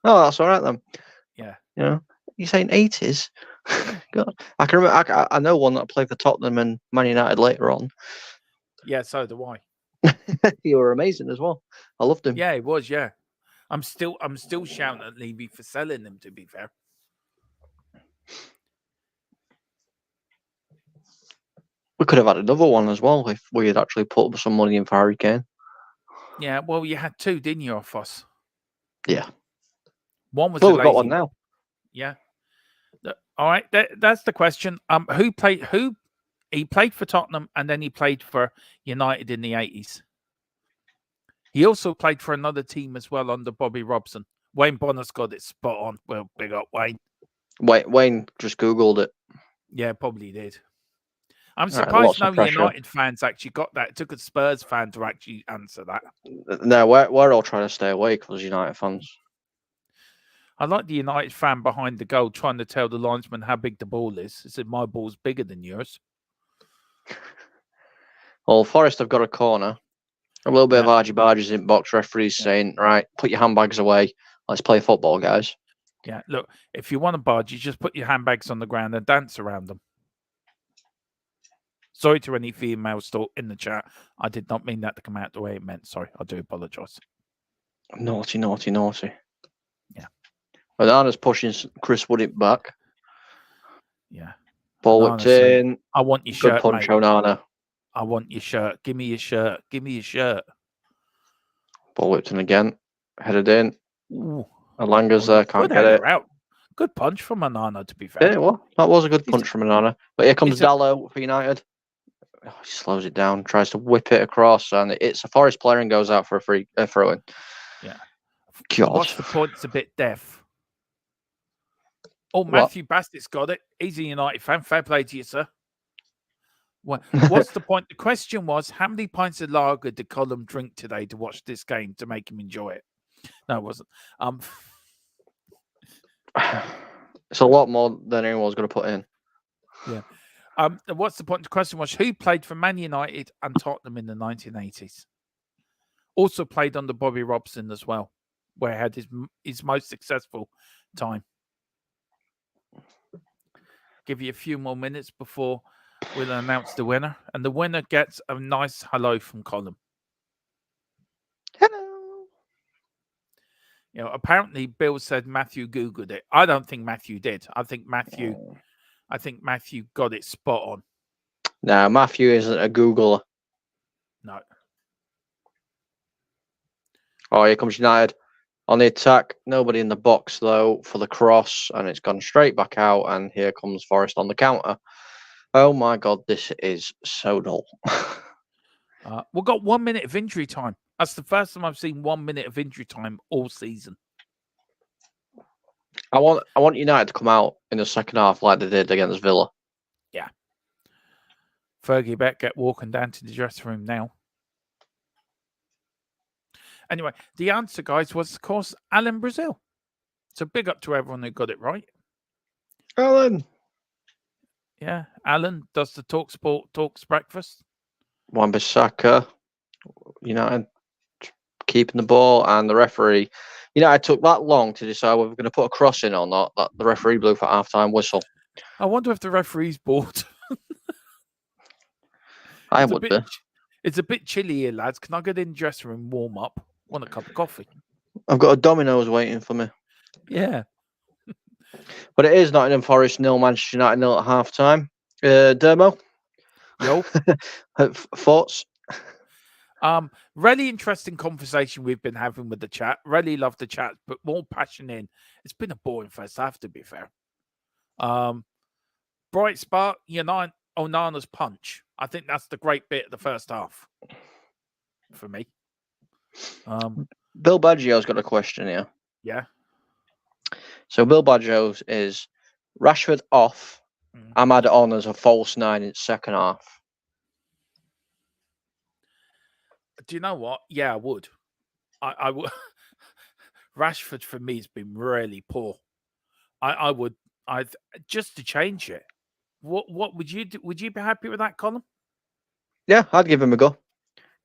Oh, that's all right then. Yeah. You're saying 80s? God, I can remember. I know one that played for Tottenham and Man United later on. Yeah, so do I. You were amazing as well. I loved him. Yeah, he was. Yeah, I'm still shouting at Levy for selling them. To be fair, we could have had another one as well if we had actually put some money in for Harry Kane. Yeah, well, you had two, didn't you, off us? Yeah. One was. Well, we've got one now. Yeah. All right, that's the question. Who he played for Tottenham and then he played for United in the 80s. He also played for another team as well under Bobby Robson. Wayne Bonner's got it spot on. Well, big up, Wayne. Wayne just Googled it. Yeah, probably did. I'm surprised no United fans actually got that. It took a Spurs fan to actually answer that. No, we're all trying to stay away because United fans. I like the United fan behind the goal trying to tell the linesman how big the ball is. He said, my ball's bigger than yours. Well, Forest have got a corner. A little bit of argy-barges in box. Referees saying, right, put your handbags away. Let's play football, guys. Yeah, look, if you want to barge, you just put your handbags on the ground and dance around them. Sorry to any females still in the chat. I did not mean that to come out the way it meant. Sorry, I do apologise. Naughty, naughty, naughty. Yeah. Onana's pushing Chris Woodett back. Yeah. Ball whipped in. I want your shirt, Good punch, mate. Onana. I want your shirt. Give me your shirt. Give me your shirt. Ball whipped in again. Headed in. Ooh. Alanga's there. Can't get it. Out. Good punch from Onana, to be fair. Yeah, well, that was a good punch from Onana. But here comes Dallo for United. Oh, he slows it down, tries to whip it across, and it's a Forest player and goes out for a throw-in. Yeah. God. What's the point? It's a bit deaf. Oh, Matthew Bassett's got it. He's a United fan. Fair play to you, sir. What's the point? The question was, how many pints of lager did Colm drink today to watch this game to make him enjoy it? No, it wasn't. It's a lot more than anyone was going to put in. Yeah. What's the point? The question was, who played for Man United and Tottenham in the 1980s? Also played under Bobby Robson as well, where he had his most successful time. Give you a few more minutes before we'll announce the winner. And the winner gets a nice hello from Colm. Hello. Apparently Bill said Matthew Googled it. I don't think Matthew did. I think Matthew got it spot on. No, Matthew isn't a Googler. No. Oh, here comes United. On the attack, nobody in the box though for the cross, and it's gone straight back out. And here comes Forest on the counter. Oh my God, this is so dull. We've got 1 minute of injury time. That's the first time I've seen 1 minute of injury time all season. I want United to come out in the second half like they did against Villa. Yeah. Fergie better get walking down to the dressing room now. Anyway, the answer, guys, was, of course, Alan Brazil. So big up to everyone who got it right. Alan. Yeah, Alan does the Talks breakfast. Wan-Bissaka, United keeping the ball, and the referee. United took that long to decide whether we're going to put a cross in or not. That the referee blew for half-time whistle. I wonder if the referee's bored. I would be. It's a bit chilly here, lads. Can I get in the dressing room, warm up? Want a cup of coffee? I've got a Domino's waiting for me. Yeah. But it is Nottingham Forest 0, Manchester United 0 at half-time. Dermo? Yo. Thoughts? Really interesting conversation we've been having with the chat. Really love the chat, but more passion in. It's been a boring first half, to be fair. Bright spark, United, Onana's punch. I think that's the great bit of the first half for me. Bill Baggio's got a question here. Yeah. So Bill Baggio's is Rashford off, Ahmad on as a false 9 in second half. Do you know what? Yeah, I would. I would. Rashford for me has been really poor. I would just to change it. What would you do? Would you be happy with that, Colin? Yeah, I'd give him a go.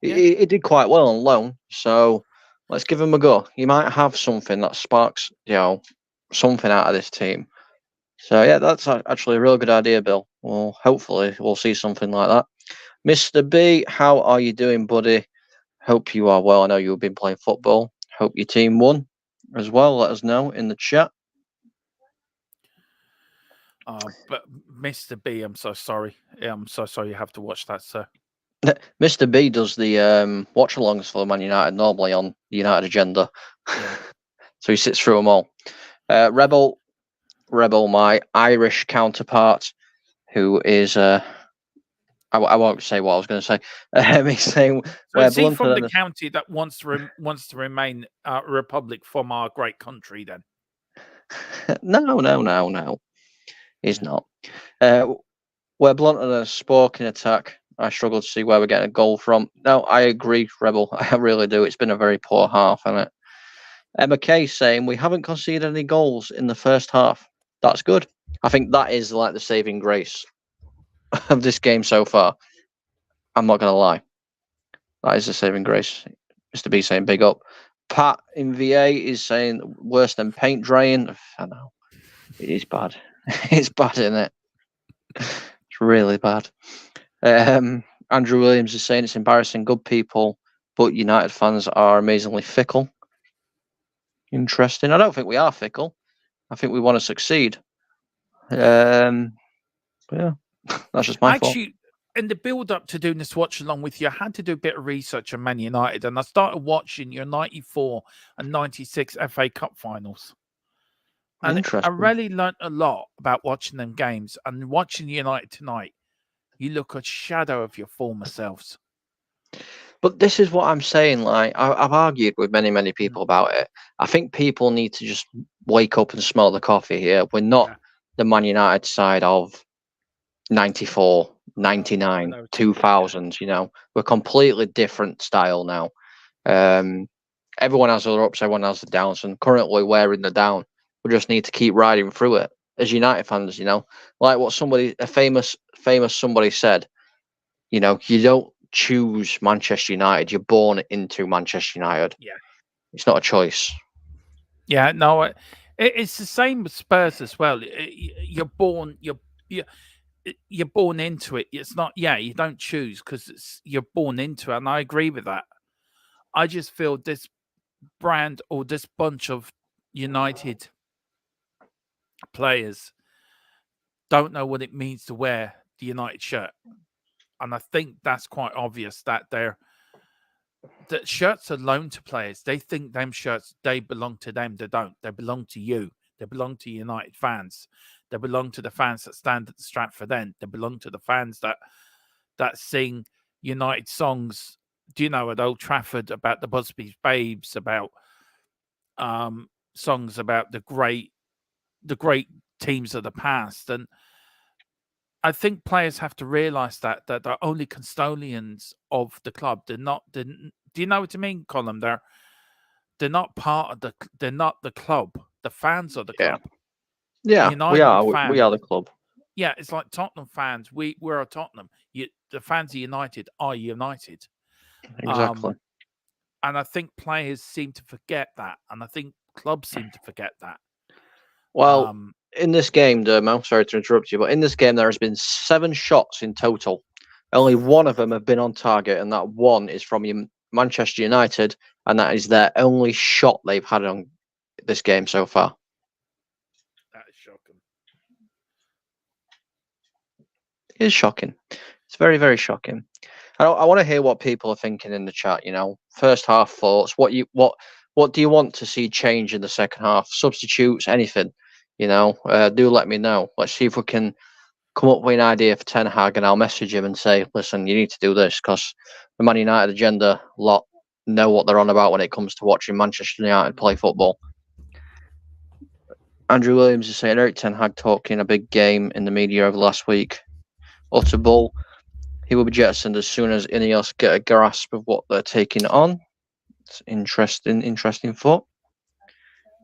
Yeah. He did quite well on loan, so let's give him a go. He might have something that sparks, something out of this team. So yeah, that's actually a real good idea, Bill. Well, hopefully we'll see something like that. Mr. B, how are you doing, buddy? Hope you are well. I know you've been playing football. Hope your team won as well. Let us know in the chat. But Mr. B, I'm so sorry. Yeah, I'm so sorry you have to watch that, sir. Mr. B does the watchalongs for Man United normally on the United Agenda. Yeah. So he sits through them all. Rebel, my Irish counterpart, who is I won't say what I was going to say. He's saying so is he from the county that wants to remain a republic from our great country? Then no. He's not. Where Blunt and a Sporking attack, I struggle to see where we're getting a goal from. No, I agree, Rebel. I really do. It's been a very poor half, hasn't it? Emma Kay saying we haven't conceded any goals in the first half. That's good. I think that is like the saving grace of this game so far. I'm not going to lie. That is the saving grace. Mr. B saying big up. Pat in VA is saying worse than paint drying. I know. It is bad. It's bad, isn't it? It's really bad. Andrew Williams is saying it's embarrassing. Good people, but United fans are amazingly fickle. Interesting. I don't think we are fickle. I think we want to succeed. Yeah, that's just my fault. In the build-up to doing this watch along with you, I had to do a bit of research on Man United, and I started watching your 94 and 96 FA Cup finals. And I really learnt a lot about watching them games. And watching United tonight, you look a shadow of your former selves. But this is what I'm saying. Like I've argued with many people about it. I think people need to just wake up and smell the coffee here. We're not the Man United side of 94, 99, 2000. We're completely different style now. Everyone has their ups, everyone has the downs, and currently we're in the down. We just need to keep riding through it as United fans. Like what a famous somebody said. You don't choose Manchester United. You're born into Manchester United. Yeah, it's not a choice. Yeah, no, it's the same with Spurs as well. You're born into it. It's not. Yeah, you don't choose because you're born into it, and I agree with that. I just feel this brand or this bunch of United players don't know what it means to wear the United shirt. And I think that's quite obvious that they're that shirts are loaned to players. They think them shirts, they belong to them. They don't. They belong to you. They belong to United fans. They belong to the fans that stand at the Stratford End. They belong to the fans that sing United songs, at Old Trafford about the Busby's Babes, about songs about the great teams of the past. And I think players have to realise that they're only custodians of the club. They're not. Do you know what I mean, Colin? They're not part of the. They're not the club. The fans are the club. Yeah, we United are. fans. We are the club. Yeah, it's like Tottenham fans. We're a Tottenham. The fans of United are United. Exactly. And I think players seem to forget that, and I think clubs seem to forget that. Well, in this game, Dermo, sorry to interrupt you, but in this game there has been 7 shots in total. Only one of them have been on target, and that one is from Manchester United, and that is their only shot they've had on this game so far. That is shocking. It is shocking. It's very, very shocking. I want to hear what people are thinking in the chat. First half thoughts. What do you want to see change in the second half? Substitutes, anything. Do let me know. Let's see if we can come up with an idea for Ten Hag, and I'll message him and say, listen, you need to do this, because the Man United agenda lot know what they're on about when it comes to watching Manchester United play football. Andrew Williams is saying Eric Ten Hag talking a big game in the media over last week. Utter bull. He will be jettisoned as soon as Ineos get a grasp of what they're taking on. It's interesting thought.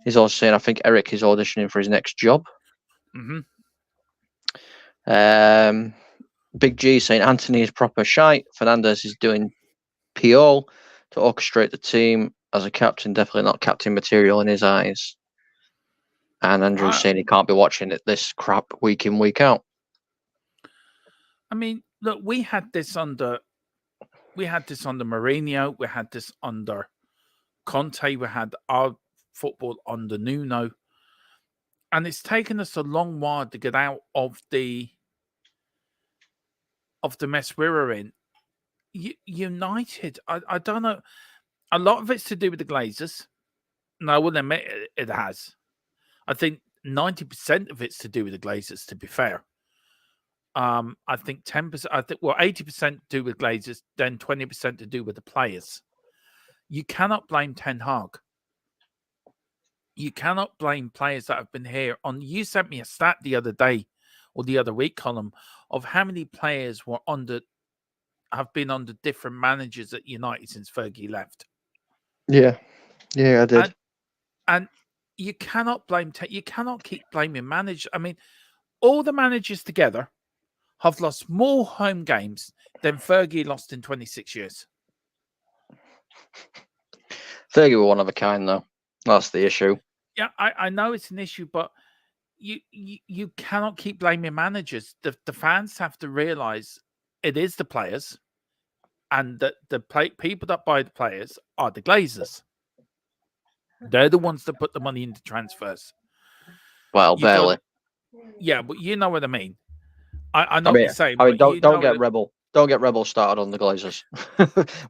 He's also saying, I think Eric is auditioning for his next job. Big G saying Anthony is proper shite. Fernandez is doing PO to orchestrate the team as a captain. Definitely not captain material in his eyes. And Andrew's saying he can't be watching this crap week in, week out. I mean, look, we had this under Mourinho. We had this under Conte. We had our football under Nuno. And it's taken us a long while to get out of the mess we were in. United, I don't know. A lot of it's to do with the Glazers. No, I wouldn't admit it has. I think 90% of it's to do with the Glazers, to be fair. I think 10%, 80% to do with Glazers, then 20% to do with the players. You cannot blame Ten Hag. You cannot blame players that have been here. You sent me a stat the other day or the other week, Colin, of how many players have been under different managers at United since Fergie left. Yeah, I did. And you cannot blame. You cannot keep blaming managers. I mean, all the managers together have lost more home games than Fergie lost in 26 years. Fergie were one of a kind, though. That's the issue. Yeah, I know it's an issue, but you cannot keep blaming managers. The fans have to realise it is the players, and that people that buy the players are the Glazers. They're the ones that put the money into transfers. Well, barely. Yeah, but you know what I mean. I know what you're saying. I mean, don't get Rebel. Don't get Rebel started on the Glazers.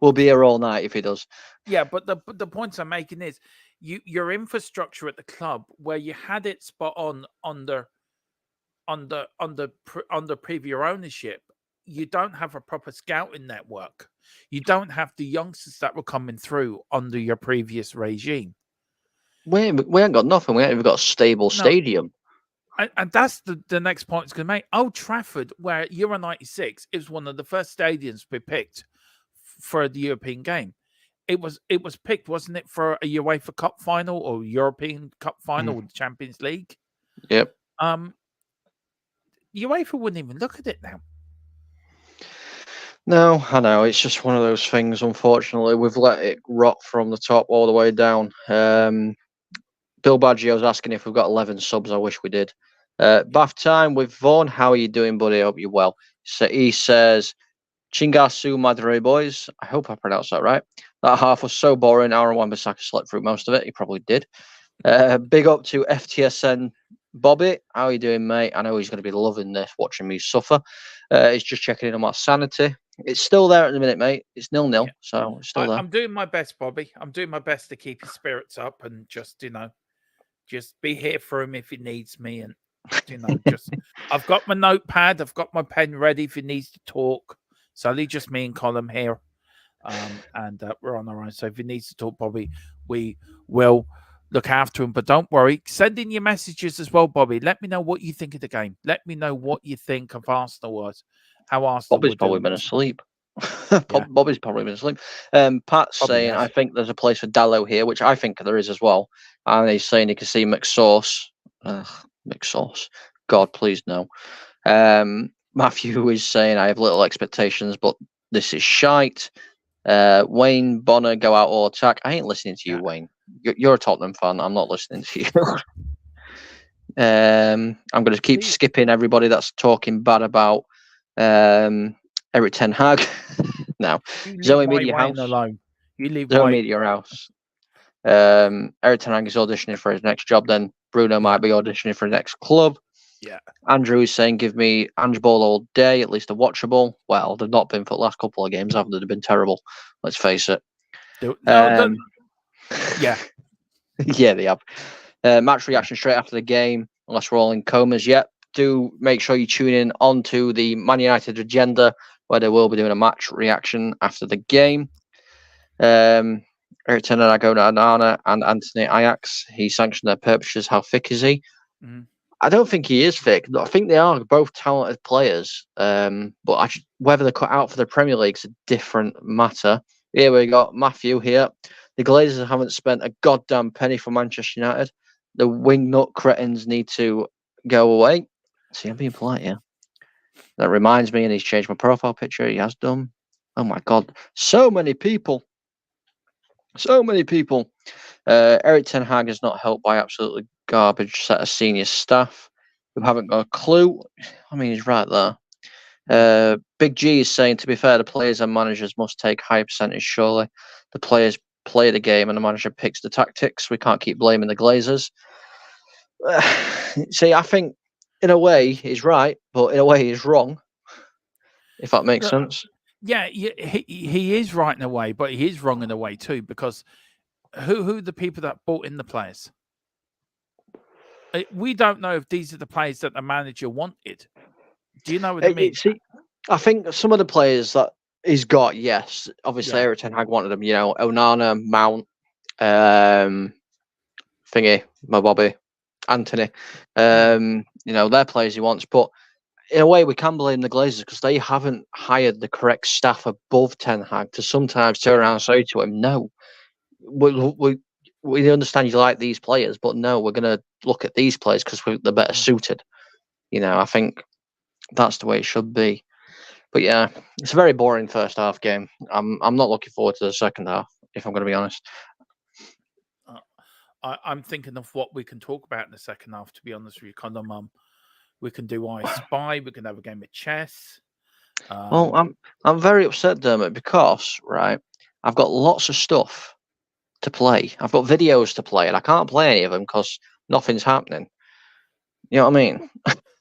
We'll be here all night if he does. Yeah, but the points I'm making is your infrastructure at the club, where you had it spot on under previous ownership, you don't have a proper scouting network. You don't have the youngsters that were coming through under your previous regime. We ain't got nothing. We ain't even got a stable stadium. And that's the next point it's going to make. Old Trafford, where Euro 96 is one of the first stadiums to be picked for the European game. It was picked, wasn't it, for a UEFA Cup final or European Cup final with the Champions League? Yep. UEFA wouldn't even look at it now. No, I know. It's just one of those things, unfortunately. We've let it rot from the top all the way down. Bill Baggio's asking if we've got 11 subs. I wish we did. Bath time with Vaughan. How are you doing, buddy? I hope you're well. So he says, Chingasu Madre boys. I hope I pronounced that right. That half was so boring. Aaron Wan-Bissaka slept through most of it. He probably did. Big up to FTSN Bobby. How are you doing, mate? I know he's going to be loving this, watching me suffer. He's just checking in on my sanity. It's still there at the minute, mate. It's 0-0, Yeah. so it's still there. I'm doing my best, Bobby. I'm doing my best to keep his spirits up and just, just be here for him if he needs me. And, just I've got my notepad, I've got my pen ready if he needs to talk. So only just me and Colin here. And we're on our own. So if he needs to talk, Bobby, we will look after him. But don't worry, send in your messages as well, Bobby. Let me know what you think of the game. Let me know what you think of Arsenal was, how Arsenal Bobby's were probably doing. been asleep. Yeah. Bobby's probably been asleep. Pat's Probably saying, has. I think there's a place for Dallo here, which I think there is as well. And he's saying he can see McSauce. McSauce. God, please no. Matthew is saying, I have little expectations, but this is shite. Wayne Bonner, go out or attack. I ain't listening to you, Wayne. You're a Tottenham fan. I'm not listening to you. I'm going to keep skipping everybody that's talking bad about Eric Ten Hag. Now, Zoe Media House. Alone. You leave Zoe White. Media House. Eric Ten Hag is auditioning for his next job. Then Bruno might be auditioning for the next club. Yeah. Andrew is saying, give me Ange Ball all day, at least a watchable. Well, they've not been for the last couple of games, haven't they? They've been terrible. Let's face it. Yeah. Yeah, they have. Match reaction straight after the game, unless we're all in comas yet. Do make sure you tune in onto the Man United agenda, where they will be doing a match reaction after the game. Eric Ten Hag, Onana, and Anthony Ajax. He sanctioned their purchases. How thick is he? Mm-hmm. I don't think he is thick. I think they are both talented players. But whether they're cut out for the Premier League is a different matter. Here we got Matthew here. The Glazers haven't spent a goddamn penny for Manchester United. The wingnut cretins need to go away. See, I'm being polite here. That reminds me, and he's changed my profile picture. He has done. Oh my God. So many people. So many people. Eric Ten Hag is not helped by absolutely garbage set of senior staff who haven't got a clue. I mean, he's right there. Big G is saying, to be fair, the players and managers must take high percentage, surely. The players play the game and the manager picks the tactics. We can't keep blaming the Glazers. See, I think in a way he's right, but in a way he's wrong, if that makes sense. Yeah, he is right in a way, but he is wrong in a way too, because who are the people that bought in the players? We don't know if these are the players that the manager wanted. Do you know what I mean? See, I think some of the players that he's got, yes, obviously Eric Ten Hag wanted them. Onana, Mount, thingy, my Bobby, Anthony. They're players he wants, but in a way, we can blame the Glazers because they haven't hired the correct staff above Ten Hag to sometimes turn around and say to him, no, we understand you like these players, but no, we're going to look at these players because they're better suited. I think that's the way it should be. But yeah, it's a very boring first half game. I'm not looking forward to the second half, if I'm going to be honest. I'm thinking of what we can talk about in the second half, to be honest with you, Colin. We can do I Spy. We can have a game of chess. Well, I'm very upset, Dermot, because I've got lots of stuff to play. I've got videos to play, and I can't play any of them because nothing's happening. You know what I mean?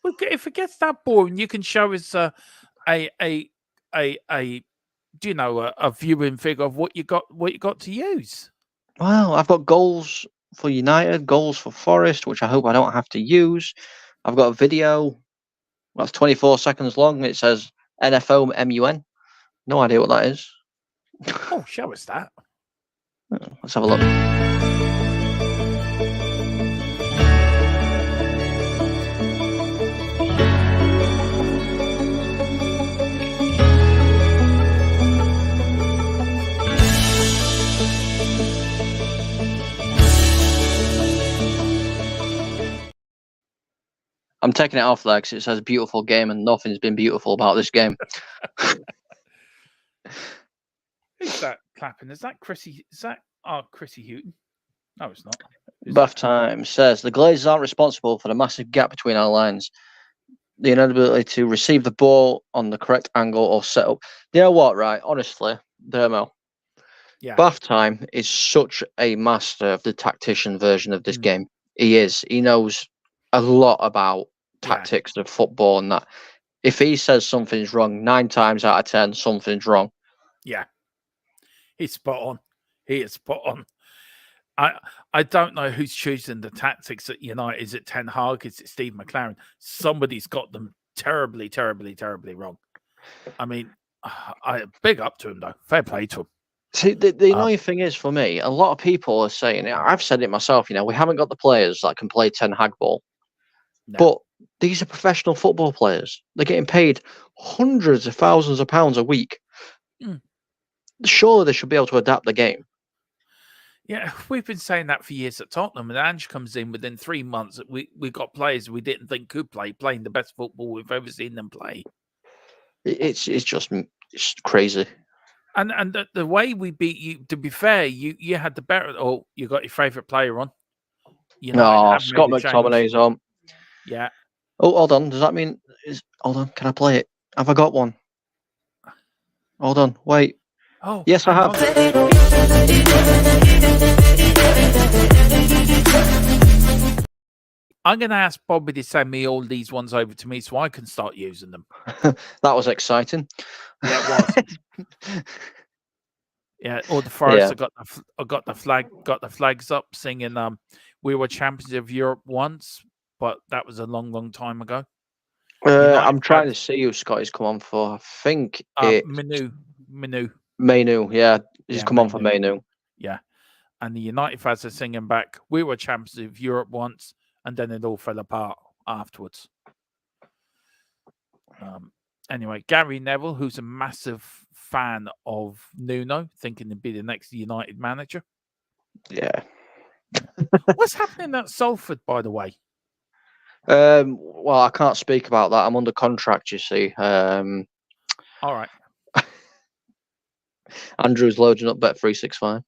Well, if it gets that boring, you can show us a viewing figure of what you got to use. Well, I've got goals for United, goals for Forest, which I hope I don't have to use. I've got a video that's 24 seconds long. It says NFO MUN. No idea what that is. Oh, show us that. Let's have a look. I'm taking it off there because it says a beautiful game and nothing's been beautiful about this game. Who's that clapping? Is that Chrissy? Is that Chrissy Houghton? No, it's not. Buff Time says the Glazers aren't responsible for the massive gap between our lines. The inability to receive the ball on the correct angle or set up. You know what, right? Honestly, Dermo. Yeah. Buff Time is such a master of the tactician version of this game. He is. He knows a lot about tactics of football and that. if he says something's wrong, 9 times out of 10, something's wrong. Yeah. He's spot on. He is spot on. I don't know who's choosing the tactics at United. Is it Ten Hag? Is it Steve McLaren? Somebody's got them terribly, terribly, terribly wrong. I mean, I big up to him though. Fair play to him. See, the annoying thing is for me, a lot of people are saying, I've said it myself, we haven't got the players that can play Ten Hag ball. No. But these are professional football players. They're getting paid hundreds of thousands of pounds a week. Surely they should be able to adapt the game. Yeah, we've been saying that for years at Tottenham, and Ange comes in within 3 months. We got players we didn't think could play, playing the best football we've ever seen them play. It's crazy. And the way we beat you, to be fair, you had the better. Oh, you got your favourite player on. Scott McTominay's on. Yeah. Oh, hold on. Does that mean? Hold on. Can I play it? Have I got one? Hold on. Wait. Oh, yes, I have. I'm going to ask Bobby to send me all these ones over to me so I can start using them. That was exciting. Yeah, it was. Yeah, all the Forest. Yeah. I got the flags up, singing. We were champions of Europe once, but that was a long, long time ago. I'm trying to see who Scott has come on for. I think it's Mainu. Yeah, he's come on for Mainu. Yeah, and the United fans are singing back. We were champions of Europe once, and then it all fell apart afterwards. Anyway, Gary Neville, who's a massive fan of Nuno, thinking he'd be the next United manager. Yeah. What's happening at Salford, by the way? Well, I can't speak about that. I'm under contract, you see. All right. Andrew's loading up Bet365.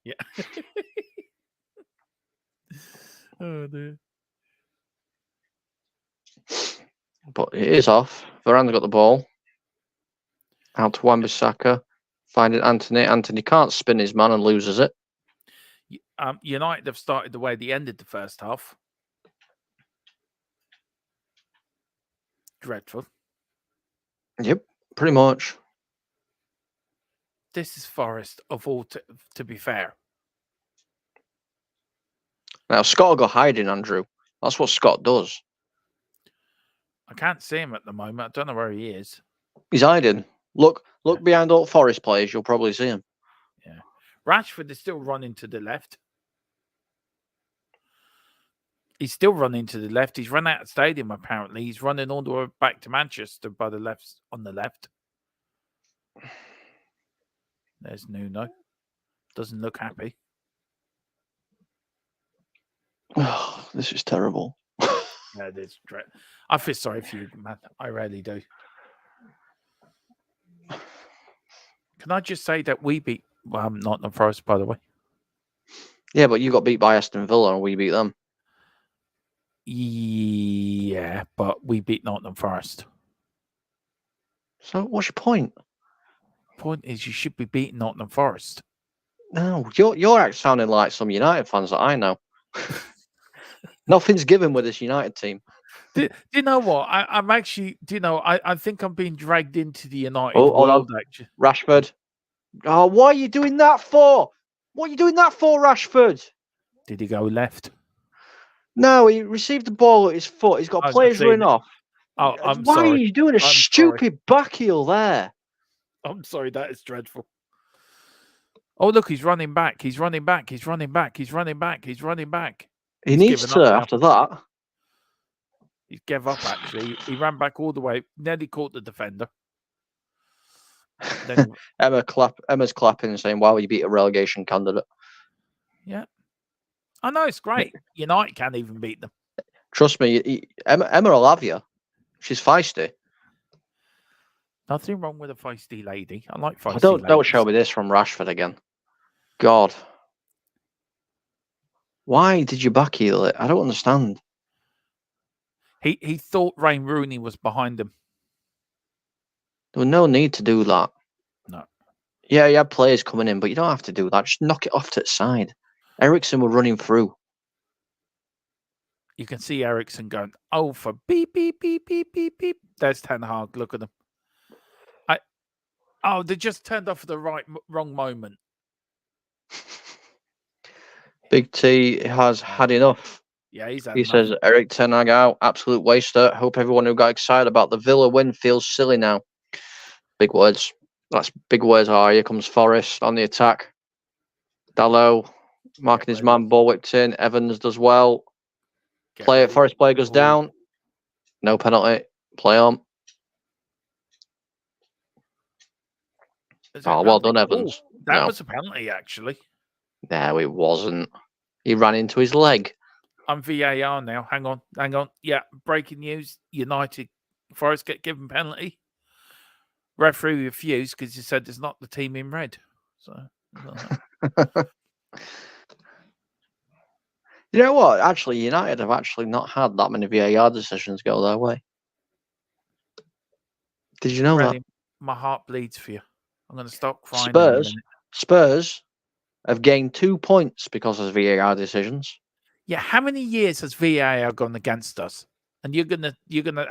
Yeah. Oh, dear. But it is off. Varane got the ball. Out to Wan-Bissaka. Finding Anthony. Anthony can't spin his man and loses it. United have started the way they ended the first half. Dreadful. Yep, pretty much. This is Forest of all, to be fair. Now, Scott will go hiding, Andrew. That's what Scott does. I can't see him at the moment. I don't know where he is. He's hiding. Look behind all Forest players. You'll probably see him. Yeah. Rashford is still running to the left. He's still running to the left. He's run out of stadium, apparently. He's running all the way back to Manchester by the left, on the left. There's Nuno. Doesn't look happy. Oh, this is terrible. Yeah, it is. I feel sorry for you, man. I really do. Can I just say that we beat Nottingham Forest, by the way? Yeah, but you got beat by Aston Villa and we beat them. Yeah, but we beat Nottingham Forest. So what's your point? Point is, you should be beating Nottingham Forest. No, you're sounding like some United fans that I know. Nothing's given with this United team. Do you know what? I'm actually. Do you know? I think I'm being dragged into the United world. Actually, Rashford. Oh, why are you doing that for? What are you doing that for, Rashford? Did he go left? No, he received the ball at his foot. He's got players running off. Oh, I'm why sorry. Are you doing a stupid back heel there? I'm sorry, that is dreadful. Oh, look, he's running back. He's running back. He's running back. He's running back. He's running back. He needs to after that. He gave up, actually. He ran back all the way, nearly caught the defender. Then Emma's clapping and saying, wow, you beat a relegation candidate. Yeah. I know, it's great. United can't even beat them. Trust me, Emma will have you. She's feisty. Nothing wrong with a feisty lady. I like feisty ladies. Don't show me this from Rashford again. God. Why did you back heel it? I don't understand. He thought Wayne Rooney was behind him. There was no need to do that. No. Yeah, you have players coming in, but you don't have to do that. Just knock it off to the side. Ericsson were running through. You can see Ericsson going, oh, for beep, beep, beep, beep, beep, beep. There's Ten Hag. Look at them. They just turned off at the wrong moment. Big T has had enough. Yeah, he's had He enough. says Eric Ten Hag out, absolute waster. Hope everyone who got excited about the Villa win feels silly now. Big words. That's big words. Here comes Forrest on the attack. Dallo marking his man, ball whipped in. Evans does well. Forest player goes down. No penalty. Play on. Well done, Evans. That was a penalty, actually. No, it wasn't. He ran into his leg. I'm VAR now. Hang on. Yeah, breaking news. United Forest get given penalty. Referee refused because he said it's not the team in red. So, you know what? Actually, United have actually not had that many VAR decisions go their way. Did you know that? My heart bleeds for you. I'm going to stop crying. Spurs have gained 2 points because of VAR decisions. Yeah, how many years has VAR gone against us? And you're gonna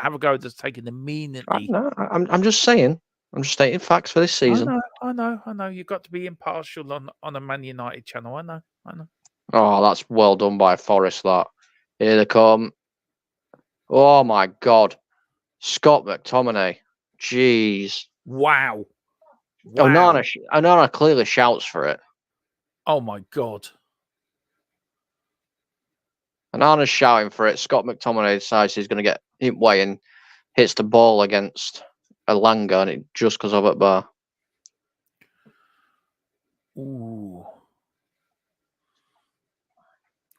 have a go at us taking immediately. No, I'm just saying. I'm just stating facts for this season. I know. You've got to be impartial on a Man United channel. I know. Oh, that's well done by Forest. That here they come. Oh my God, Scott McTominay. Jeez. Wow. Onana clearly shouts for it. Oh my God. Onana's shouting for it. Scott McTominay decides he's going to get hit way and hits the ball against Elanga, and it just goes over at bar. Ooh.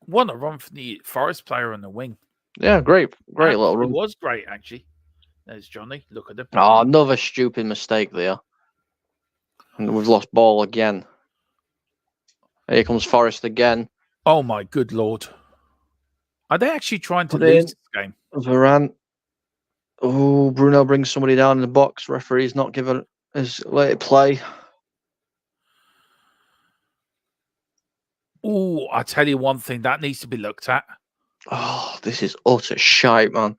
What a run for the Forest player on the wing. Yeah, great little run. It was great, actually. There's Johnny. Look at him. Oh, another stupid mistake there. And we've lost ball again. Here comes Forest again. Oh my good Lord. Are they actually trying to lose this game? Varane. Oh, Bruno brings somebody down in the box. Referee's not given his let it play. Oh, I tell you one thing that needs to be looked at. Oh, this is utter shite, man.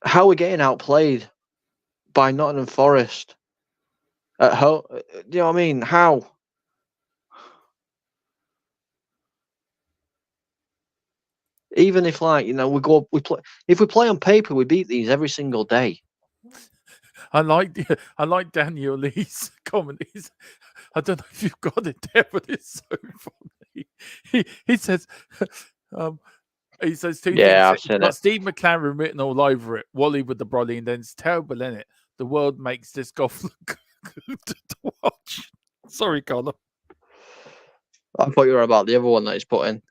How are we getting outplayed by Nottingham Forest at home? Do you know what I mean? How? Even if, like, we play. If we play on paper, we beat these every single day. I like Daniel Lee's comments. I don't know if you've got it there, but it's so funny. He says, he says two things. I've seen it. Steve McLaren written all over it. Wally with the brolly, and then it's terrible, isn't it? The world makes this golf look good to watch. Sorry, Connor. I thought you were about the other one that he's put in.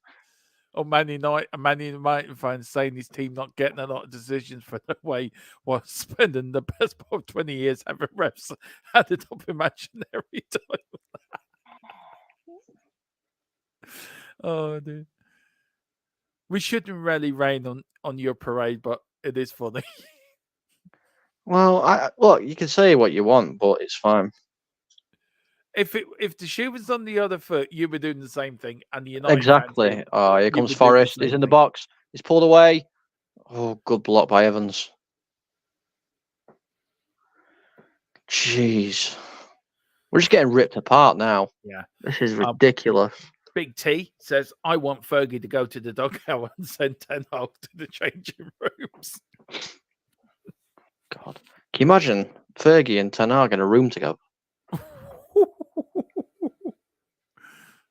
Oh, Man United fans saying his team not getting a lot of decisions for the way while spending the best part of 20 years having refs added up imaginary time. Oh, dude. We shouldn't really rain on your parade, but it is funny. Well, look, you can say what you want, but it's fine. If the shoe was on the other foot, you were doing the same thing, and the United exactly. Oh, here comes Forrest. He's in the box. He's pulled away. Oh, good block by Evans. Jeez, we're just getting ripped apart now. Yeah, this is ridiculous. Big T says, "I want Fergie to go to the dugout and send Ten Hag to the changing rooms." God, can you imagine Fergie and Ten Hag in a room together?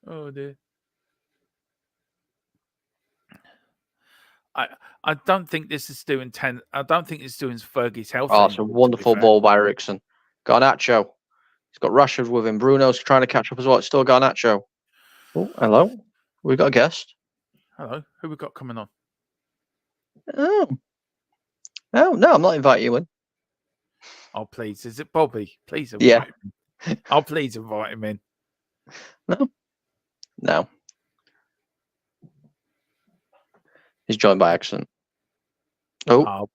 Oh dear. I don't think this is doing I don't think it's doing Fergie's health. Oh, it's a wonderful ball by Ericsson. Garnacho. He's got Rashford with him. Bruno's trying to catch up as well. It's still Garnacho. Oh, hello. We got a guest. Hello. Who we got coming on? Oh. Oh, no, I'm not inviting you in. Oh, please. Is it Bobby? Please invite him. Oh, please invite him in. No. He's joined by accident. Oh.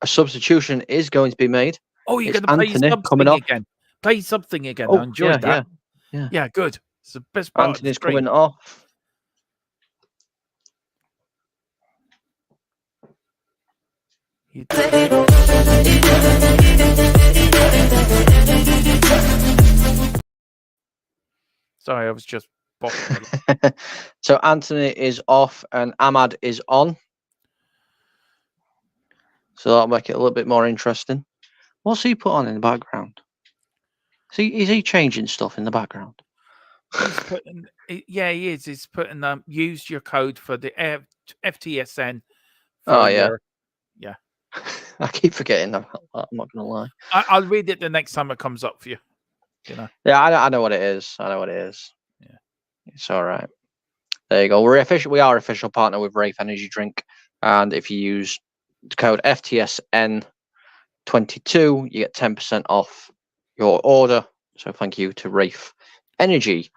A substitution is going to be made. Oh, you're going to play something again. Play something again. I enjoyed that. Yeah, good. It's the best part. Anthony's coming off. You- Sorry, I was just bopping. So Anthony is off and Ahmad is on. So that'll make it a little bit more interesting. What's he put on in the background? Is he changing stuff in the background? He's putting, yeah, he is. He's putting use your code for the FTSN. Oh yeah, yeah. I keep forgetting that. I'm not gonna lie. I'll read it the next time it comes up for you. You know. Yeah, I know what it is. I know what it is. Yeah, it's all right. There you go. We are official partner with Rafe Energy Drink, and if you use the code FTSN22, you get 10% off your order. So thank you to Rafe Energy.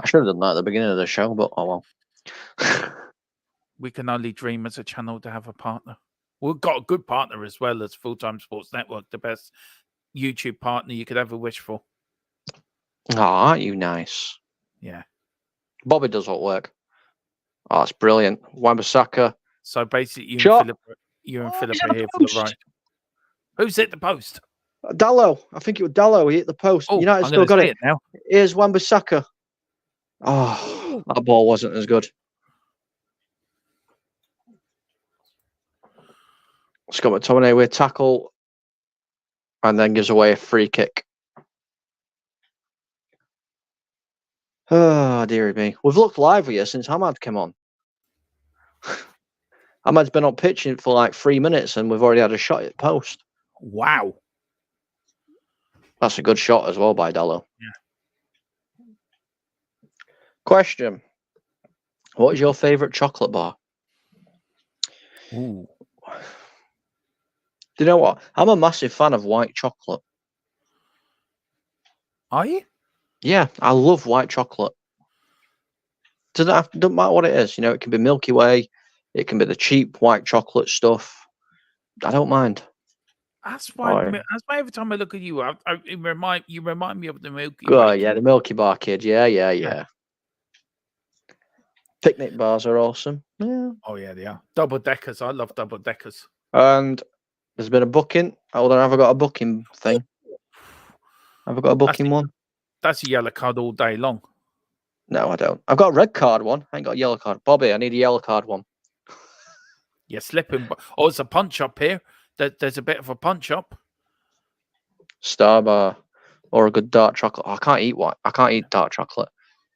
I should have done that at the beginning of the show, but oh well. We can only dream as a channel to have a partner. We've got a good partner as well as Full Time Sports Network, the best YouTube partner you could ever wish for. Oh, aren't you nice? Yeah. Bobby does what work. Oh, it's brilliant. Wan-Bissaka. So basically, you Shot. and Philip are here for the right. Who's hit the post? Dallo. I think it was Dallo. He hit the post. Oh, United I'm still got say it. now. Here's Wan-Bissaka. Oh, that ball wasn't as good. Scott McTominay with tackle and then gives away a free kick. Oh, dearie me. We've looked livelier since Ahmad came on. Ahmad's been on pitching for like 3 minutes and we've already had a shot at post. Wow. That's a good shot as well by Dallo. Yeah. Question. What is your favourite chocolate bar? Ooh. Do you know what? I'm a massive fan of white chocolate. Are you? Yeah, I love white chocolate. Doesn't matter what it is. You know, it can be Milky Way. It can be the cheap white chocolate stuff. I don't mind. That's why. That's why every time I look at you, you remind me of the Milky Way. Oh yeah, the Milky Bar kid. Yeah. Picnic bars are awesome. Yeah. Oh yeah, they are. Double deckers. I love double deckers. And there's been a booking. Hold on, have I got a booking thing? Have I got a booking one? That's a yellow card all day long. No, I don't. I've got a red card one. I ain't got a yellow card. Bobby, I need a yellow card one. You're slipping. Oh, it's a punch up here. There's a bit of a punch up. Star bar or a good dark chocolate. Oh, I can't eat white. I can't eat dark chocolate.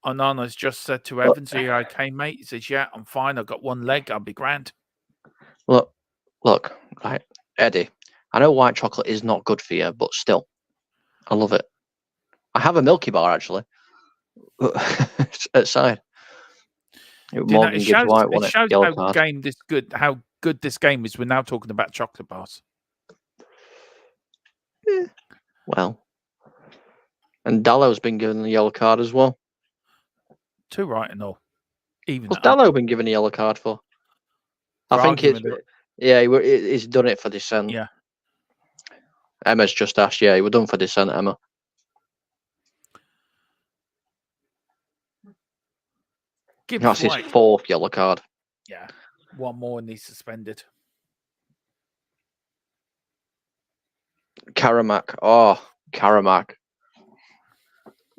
Anana's just said to Evans, "Are you okay, mate?" He says, "Yeah, I'm fine. I've got one leg. I'll be grand." Look, right, Eddie. I know white chocolate is not good for you, but still, I love it. I have a Milky Bar actually. Outside. It shows how good this game is. We're now talking about chocolate bars. Yeah. Well, and Dallo's been given the yellow card as well. Too right and all. Even what's Dallo been given a yellow card for? I think it's he's done it for dissent. Yeah. Emma's just asked. Yeah, he was done for dissent, Emma. That's his fourth yellow card. Yeah, one more and he's suspended. Karamak. Oh, Karamak.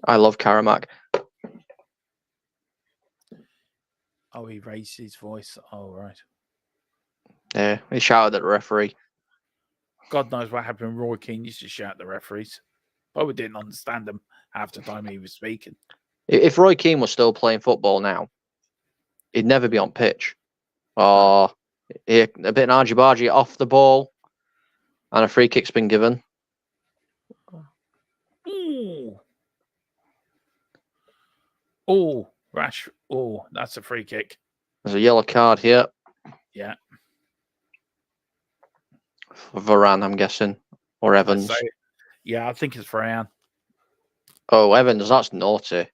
I love Karamak. Oh, he raised his voice. Oh, right. Yeah, he shouted at the referee. God knows what happened. Roy Keane used to shout at the referees. Probably didn't understand them half the time he was speaking. If Roy Keane was still playing football now, he'd never be on pitch. Oh, a bit of argy-bargy off the ball, and a free kick's been given. Ooh. Oh, Rash. Oh, that's a free kick. There's a yellow card here. Yeah. For Varane, I'm guessing. Or Evans. Yeah, I think it's Varane. Oh, Evans, that's naughty.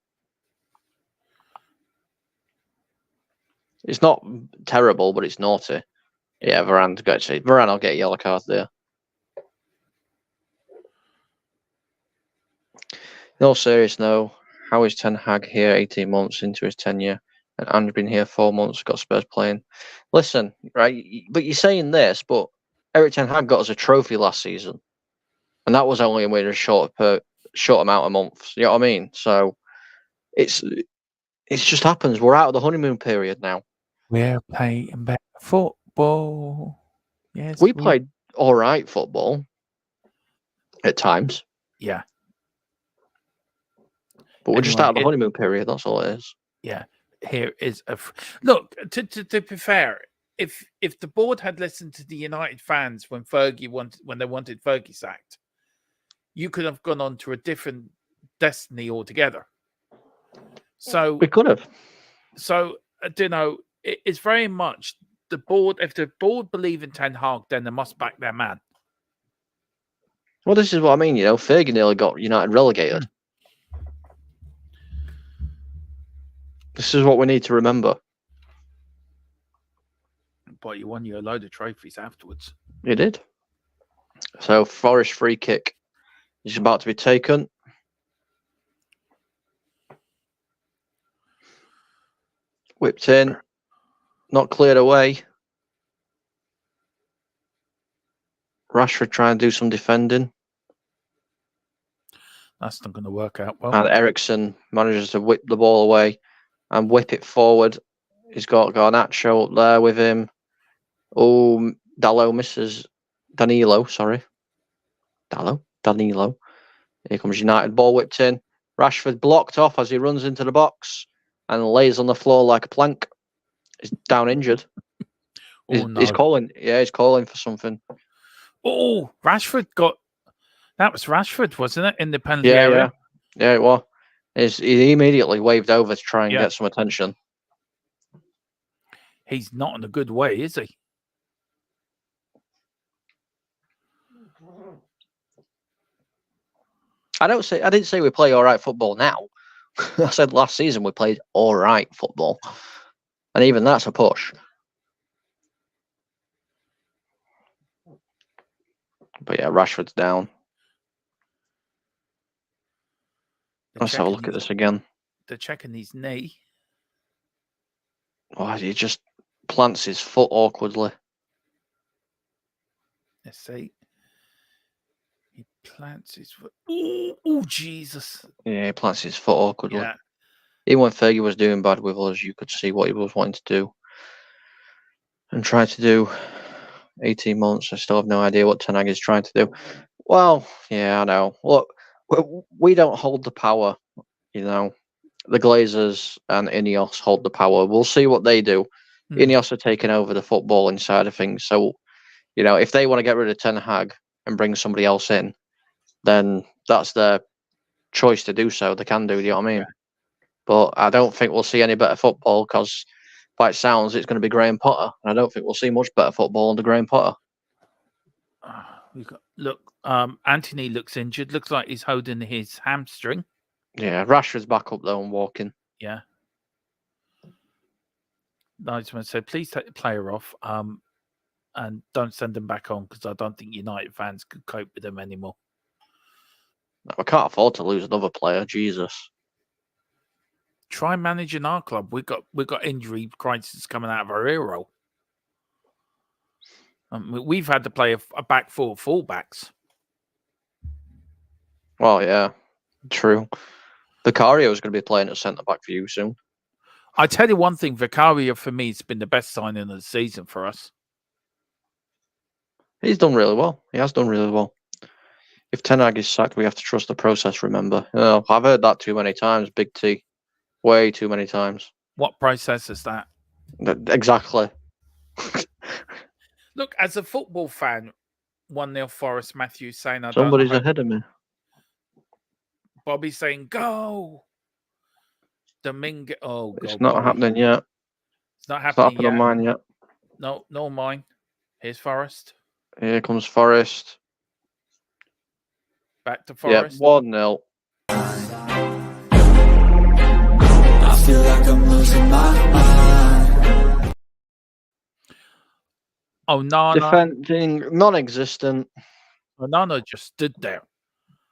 It's not terrible, but it's naughty. Yeah, Varane's got to. Varane will get a yellow card there. In all seriousness, no. How is Ten Hag here 18 months into his tenure? And Ange's been here 4 months, got Spurs playing. Listen, right, but you're saying this, but Erik Ten Hag got us a trophy last season. And that was only within a short amount of months. You know what I mean? So it just happens. We're out of the honeymoon period now. We're playing better football. Yes, we played all right football at times. Yeah. But we're just out of the honeymoon period. That's all it is. Yeah. Here is look. To be fair, if the board had listened to the United fans when they wanted Fergie sacked, you could have gone on to a different destiny altogether. So we could have. So it's very much the board. If the board believe in Ten Hag, then they must back their man. Well, this is what I mean. Fergie nearly got United relegated. This is what we need to remember. But you won you a load of trophies afterwards. You did. So Forest free kick is about to be taken. Whipped in. Not cleared away. Rashford trying to do some defending. That's not going to work out well. And Eriksen manages to whip the ball away and whip it forward. He's got Garnacho up there with him. Oh, Danilo, sorry. Danilo. Here comes United, ball whipped in. Rashford blocked off as he runs into the box and lays on the floor like a plank. He's down injured. He's calling. Yeah, he's calling for something. Oh, that was Rashford, wasn't it? In the penalty area. Yeah, it was. He immediately waved over to try and get some attention. He's not in a good way, is he? I didn't say we play all right football now. I said last season we played all right football. And even that's a push. But yeah, Rashford's down. Let's have a look at this again. They're checking his knee. Oh, he just plants his foot awkwardly. Let's see. He plants his foot. Oh, Jesus. Yeah, he plants his foot awkwardly. Yeah. Even when Fergie was doing bad with us, you could see what he was wanting to do. And trying to do 18 months, I still have no idea what Ten Hag is trying to do. Well, yeah, I know. Look, we don't hold the power, The Glazers and Ineos hold the power. We'll see what they do. Ineos are taking over the footballing side of things. So, if they want to get rid of Ten Hag and bring somebody else in, then that's their choice to do so. They can do, you know what I mean? Yeah. But I don't think we'll see any better football because, by it sounds, it's going to be Graham Potter. I don't think we'll see much better football under Graham Potter. Anthony looks injured. Looks like he's holding his hamstring. Yeah, Rashford's back up though and walking. Yeah. Nice one. So please take the player off and don't send them back on because I don't think United fans could cope with them anymore. No, we can't afford to lose another player. Jesus. Try managing our club. We've got injury crisis coming out of our ear roll. We've had to play a back four fullbacks. Well, yeah, true. Vicario is going to be playing at centre back for you soon. I tell you one thing, Vicario for me has been the best signing of the season for us. He's done really well. He has done really well. If Ten Hag is sacked, we have to trust the process. Remember, I've heard that too many times. Big T, way too many times. What process is that? Exactly. Look, as a football fan, 1-0 Forest. Matthew saying, somebody's ahead of me. Bobby saying, "Go." Domingo. Oh, God, it's not Bobby. Happening yet. It's not happening yet. On mine yet. No, no, mine. Here's Forest. Here comes Forest. Back to Forest. Yeah, 1-0. I feel like I'm losing my mind. Oh, no. Defending, non-existent. Onana just stood there.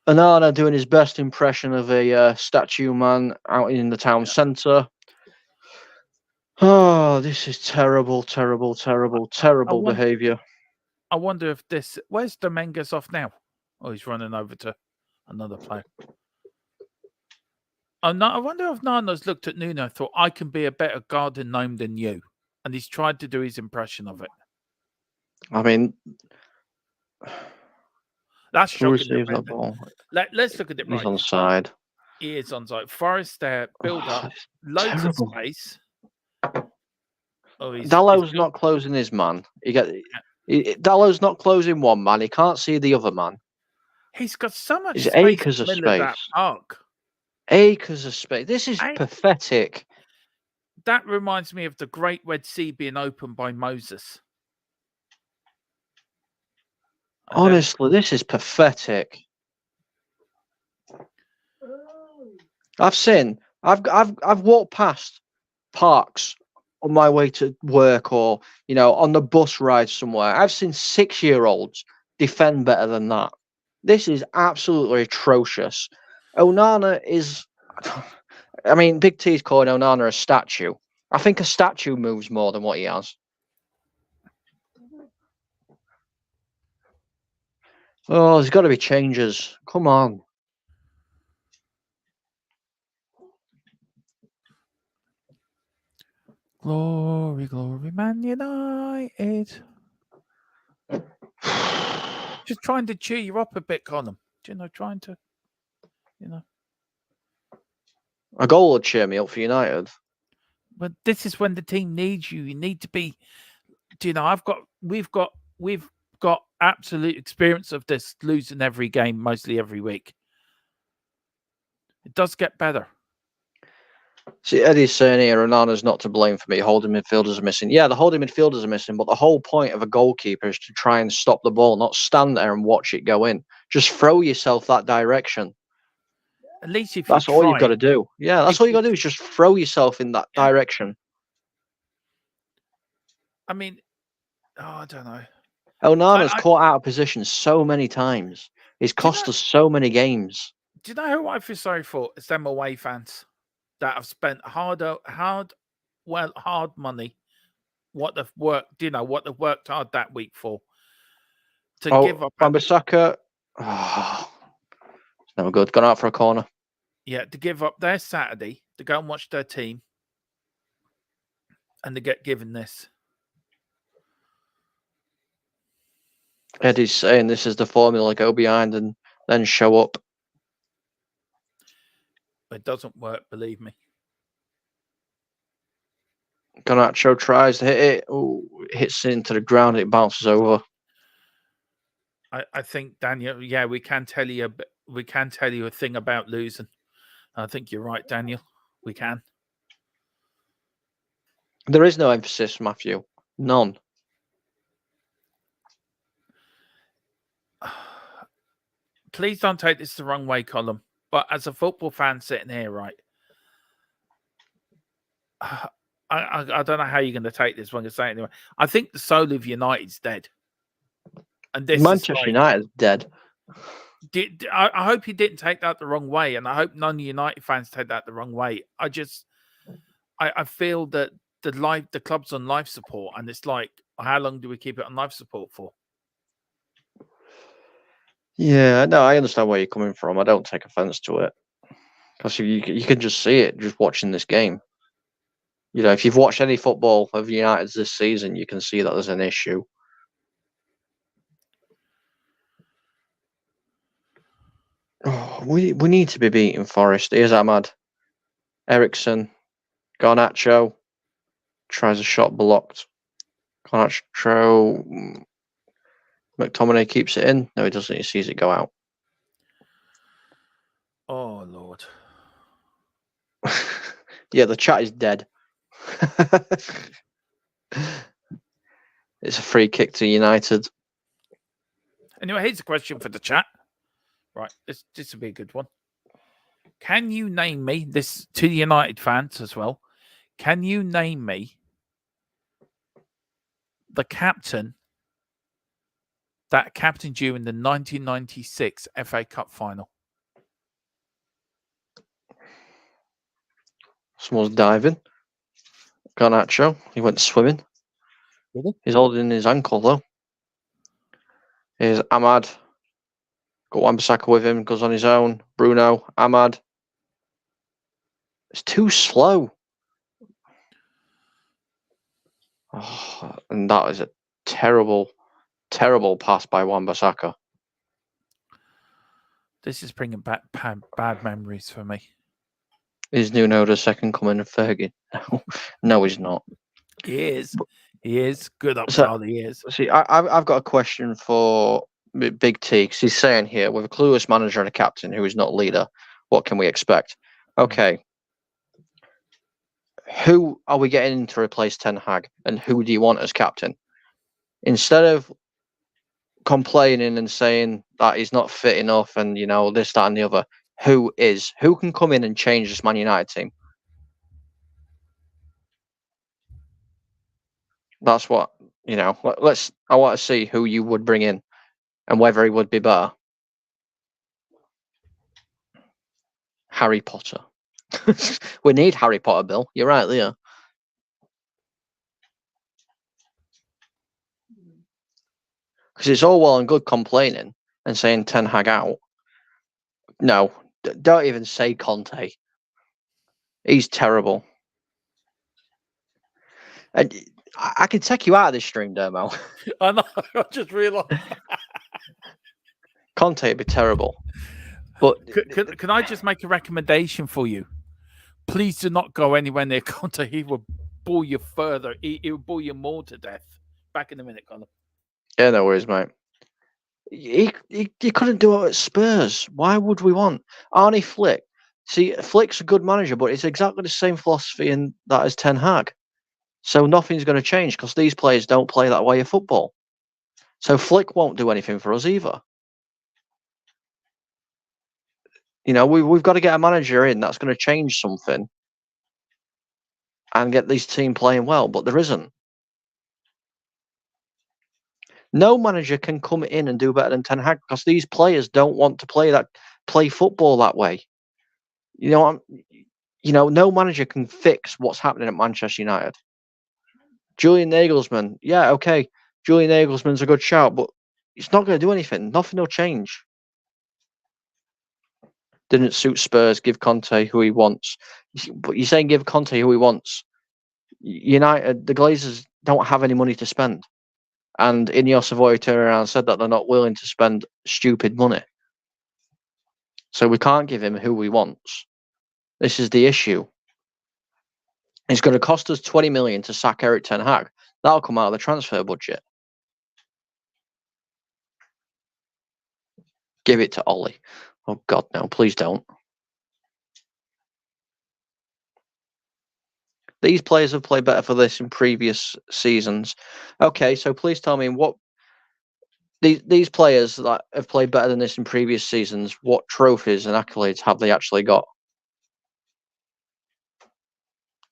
Onana doing his best impression of a statue man out in the town centre. Oh, this is terrible, terrible, terrible, terrible wonder- behaviour. I wonder if this. Where's Dominguez off now? Oh, he's running over to another player. Oh no! I wonder if Nano's looked at Nuno and thought, "I can be a better garden gnome than you," and he's tried to do his impression of it. I mean, That's who shocking. receives that ball? Let's look at it He's right. onside. He is onside. Forest there, build Oh, up, it's loads terrible. of space. Oh, Dallow's not closing his man. Dallow's not closing one man. He can't see the other man. He's got so much It's space acres in of the middle of that space. park. Acres of space. This is pathetic. That reminds me of the Great Red Sea being opened by Moses. Honestly, this is pathetic. I've walked past parks on my way to work or, on the bus ride somewhere. I've seen 6-year-olds defend better than that. This is absolutely atrocious. Onana is, I mean, Big T's calling Onana a statue. I think a statue moves more than what he has. Oh, there's got to be changes. Come on. Glory, glory, Man United. Just trying to cheer you up a bit, Colin. Trying to. A goal would cheer me up for United. But this is when the team needs you. You need to be. We've got absolute experience of this, losing every game, mostly every week. It does get better. See, Eddie's saying here, Onana's not to blame for me. Holding midfielders are missing. Yeah, the holding midfielders are missing, but the whole point of a goalkeeper is to try and stop the ball, not stand there and watch it go in. Just throw yourself that direction. At least if that's all you've got to do. Yeah, that's all you got to do is just throw yourself in that direction. I mean, I don't know. Onana's caught out of position so many times. He's cost us so many games. Do you know who I feel sorry for? It's them away fans that have spent hard money. What they've worked, what they've worked hard that week for. To give up. Wan-Bissaka. Oh, it's no good. Gone out for a corner. Yeah, to give up their Saturday to go and watch their team, and to get given this. Eddie's saying this is the formula: go behind and then show up. It doesn't work, believe me. Garnacho tries to hit it. Ooh, hits it into the ground. It bounces over. I think, Daniel. Yeah, we can tell you a thing about losing. I think you're right, Daniel. We can. There is no emphasis, Matthew. None. Please don't take this the wrong way, Colin. But as a football fan sitting here, right, I don't know how you're going to take this one. I say it anyway. I think the soul of United's dead, and this Manchester United's dead. I hope you didn't take that the wrong way, and I hope none of United fans take that the wrong way. I feel that the club's on life support, and it's like, how long do we keep it on life support for? Yeah, no, I understand where you're coming from. I don't take offense to it, because you can just see it just watching this game. If you've watched any football of United's this season, you can see that there's an issue. Oh, we need to be beating Forest. Here's Ahmad. Ericsson. Garnacho. Tries a shot blocked. Garnacho. McTominay keeps it in. No, he doesn't. He sees it go out. Oh, Lord. Yeah, the chat is dead. It's a free kick to United. Anyway, here's a question for the chat. Right, this will be a good one. Can you name me, this to the United fans as well, can you name me the captain that captained you in the 1996 FA Cup final? Someone's diving. Garnacho. He went swimming. Really? He's holding his ankle though. Here's Ahmad. Got Wan-Bissaka with him. Goes on his own. Bruno. Ahmad. It's too slow. Oh, and that is a terrible, terrible pass by Wan-Bissaka. This is bringing back bad memories for me. Is Nuno the second coming of Fergie? No, he's not. He is. He is. Good up, So- Carl, he is. See, I've got a question for Big T, because he's saying here, with a clueless manager and a captain who is not leader, what can we expect? Okay. Who are we getting to replace Ten Hag, and who do you want as captain? Instead of complaining and saying that he's not fit enough and, this, that, and the other, who can come in and change this Man United team? That's what, I want to see who you would bring in and whether he would be better. Harry Potter. We need Harry Potter, Bill. You're right there. Because it's all well and good complaining and saying Ten Hag out. No, don't even say Conte. He's terrible. And I can take you out of this stream, Dermo. I know. I just realised. Conte would be terrible. But Can I just make a recommendation for you? Please do not go anywhere near Conte. He will bore you further. He will bore you more to death. Back in a minute, Connor. yeah, no worries, mate. He couldn't do it at Spurs. Why would we want Arnie Flick? See, Flick's a good manager, but it's exactly the same philosophy in that as Ten Hag. So nothing's going to change because these players don't play that way of football. So Flick won't do anything for us either. We've got to get a manager in that's going to change something and get this team playing well, but there isn't. No manager can come in and do better than Ten Hag because these players don't want to play football that way. No manager can fix what's happening at Manchester United. Julian Nagelsmann, yeah, okay. Julian Nagelsmann's a good shout, but it's not going to do anything. Nothing will change. Didn't suit Spurs. Give Conte who he wants. But you're saying give Conte who he wants. United, the Glazers don't have any money to spend. And Ineos Savoy turned around and said that they're not willing to spend stupid money. So we can't give him who he wants. This is the issue. It's going to cost us 20 million to sack Erik Ten Hag. That'll come out of the transfer budget. Give it to Ollie. Oh, God, no. Please don't. These players have played better for this in previous seasons. Okay, so please tell me what these players that have played better than this in previous seasons, what trophies and accolades have they actually got?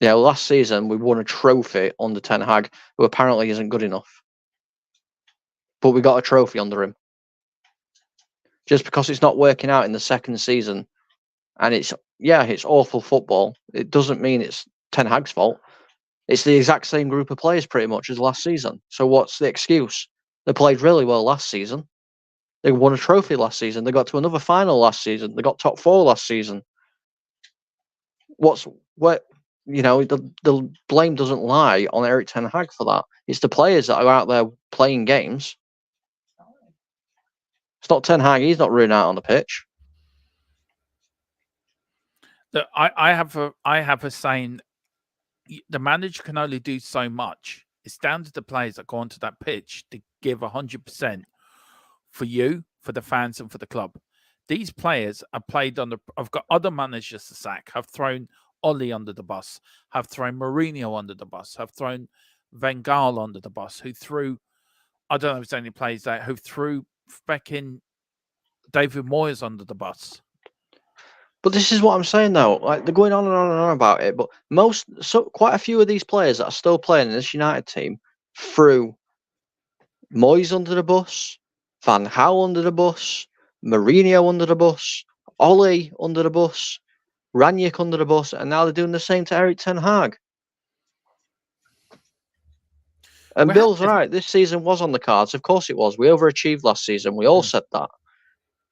Yeah, last season we won a trophy under Ten Hag, who apparently isn't good enough. But we got a trophy under him. Just because it's not working out in the second season, and it's awful football, it doesn't mean it's Ten Hag's fault. It's the exact same group of players pretty much as last season. So what's the excuse? They played really well last season. They won a trophy last season. They got to another final last season. They got top 4 last season. The blame doesn't lie on Erik Ten Hag for that. It's the players that are out there playing games. It's not Ten Hag. He's not running out on the pitch. I have a saying: the manager can only do so much. It's down to the players that go onto that pitch to give 100% for you, for the fans, and for the club. These players have played under. I've got other managers to sack. Have thrown Oli under the bus. Have thrown Mourinho under the bus. Have thrown Van Gaal under the bus. Who threw? I don't know if there's any players that who threw fucking David Moyes under the bus. But this is what I'm saying though. Like, they're going on and on and on about it, but quite a few of these players that are still playing in this United team threw Moyes under the bus, Van Gaal under the bus, Mourinho under the bus, Ole under the bus, Ranić under the bus, and now they're doing the same to Erik Ten Hag. And We had Bill's this- right. This season was on the cards. Of course it was. We overachieved last season. We all said that.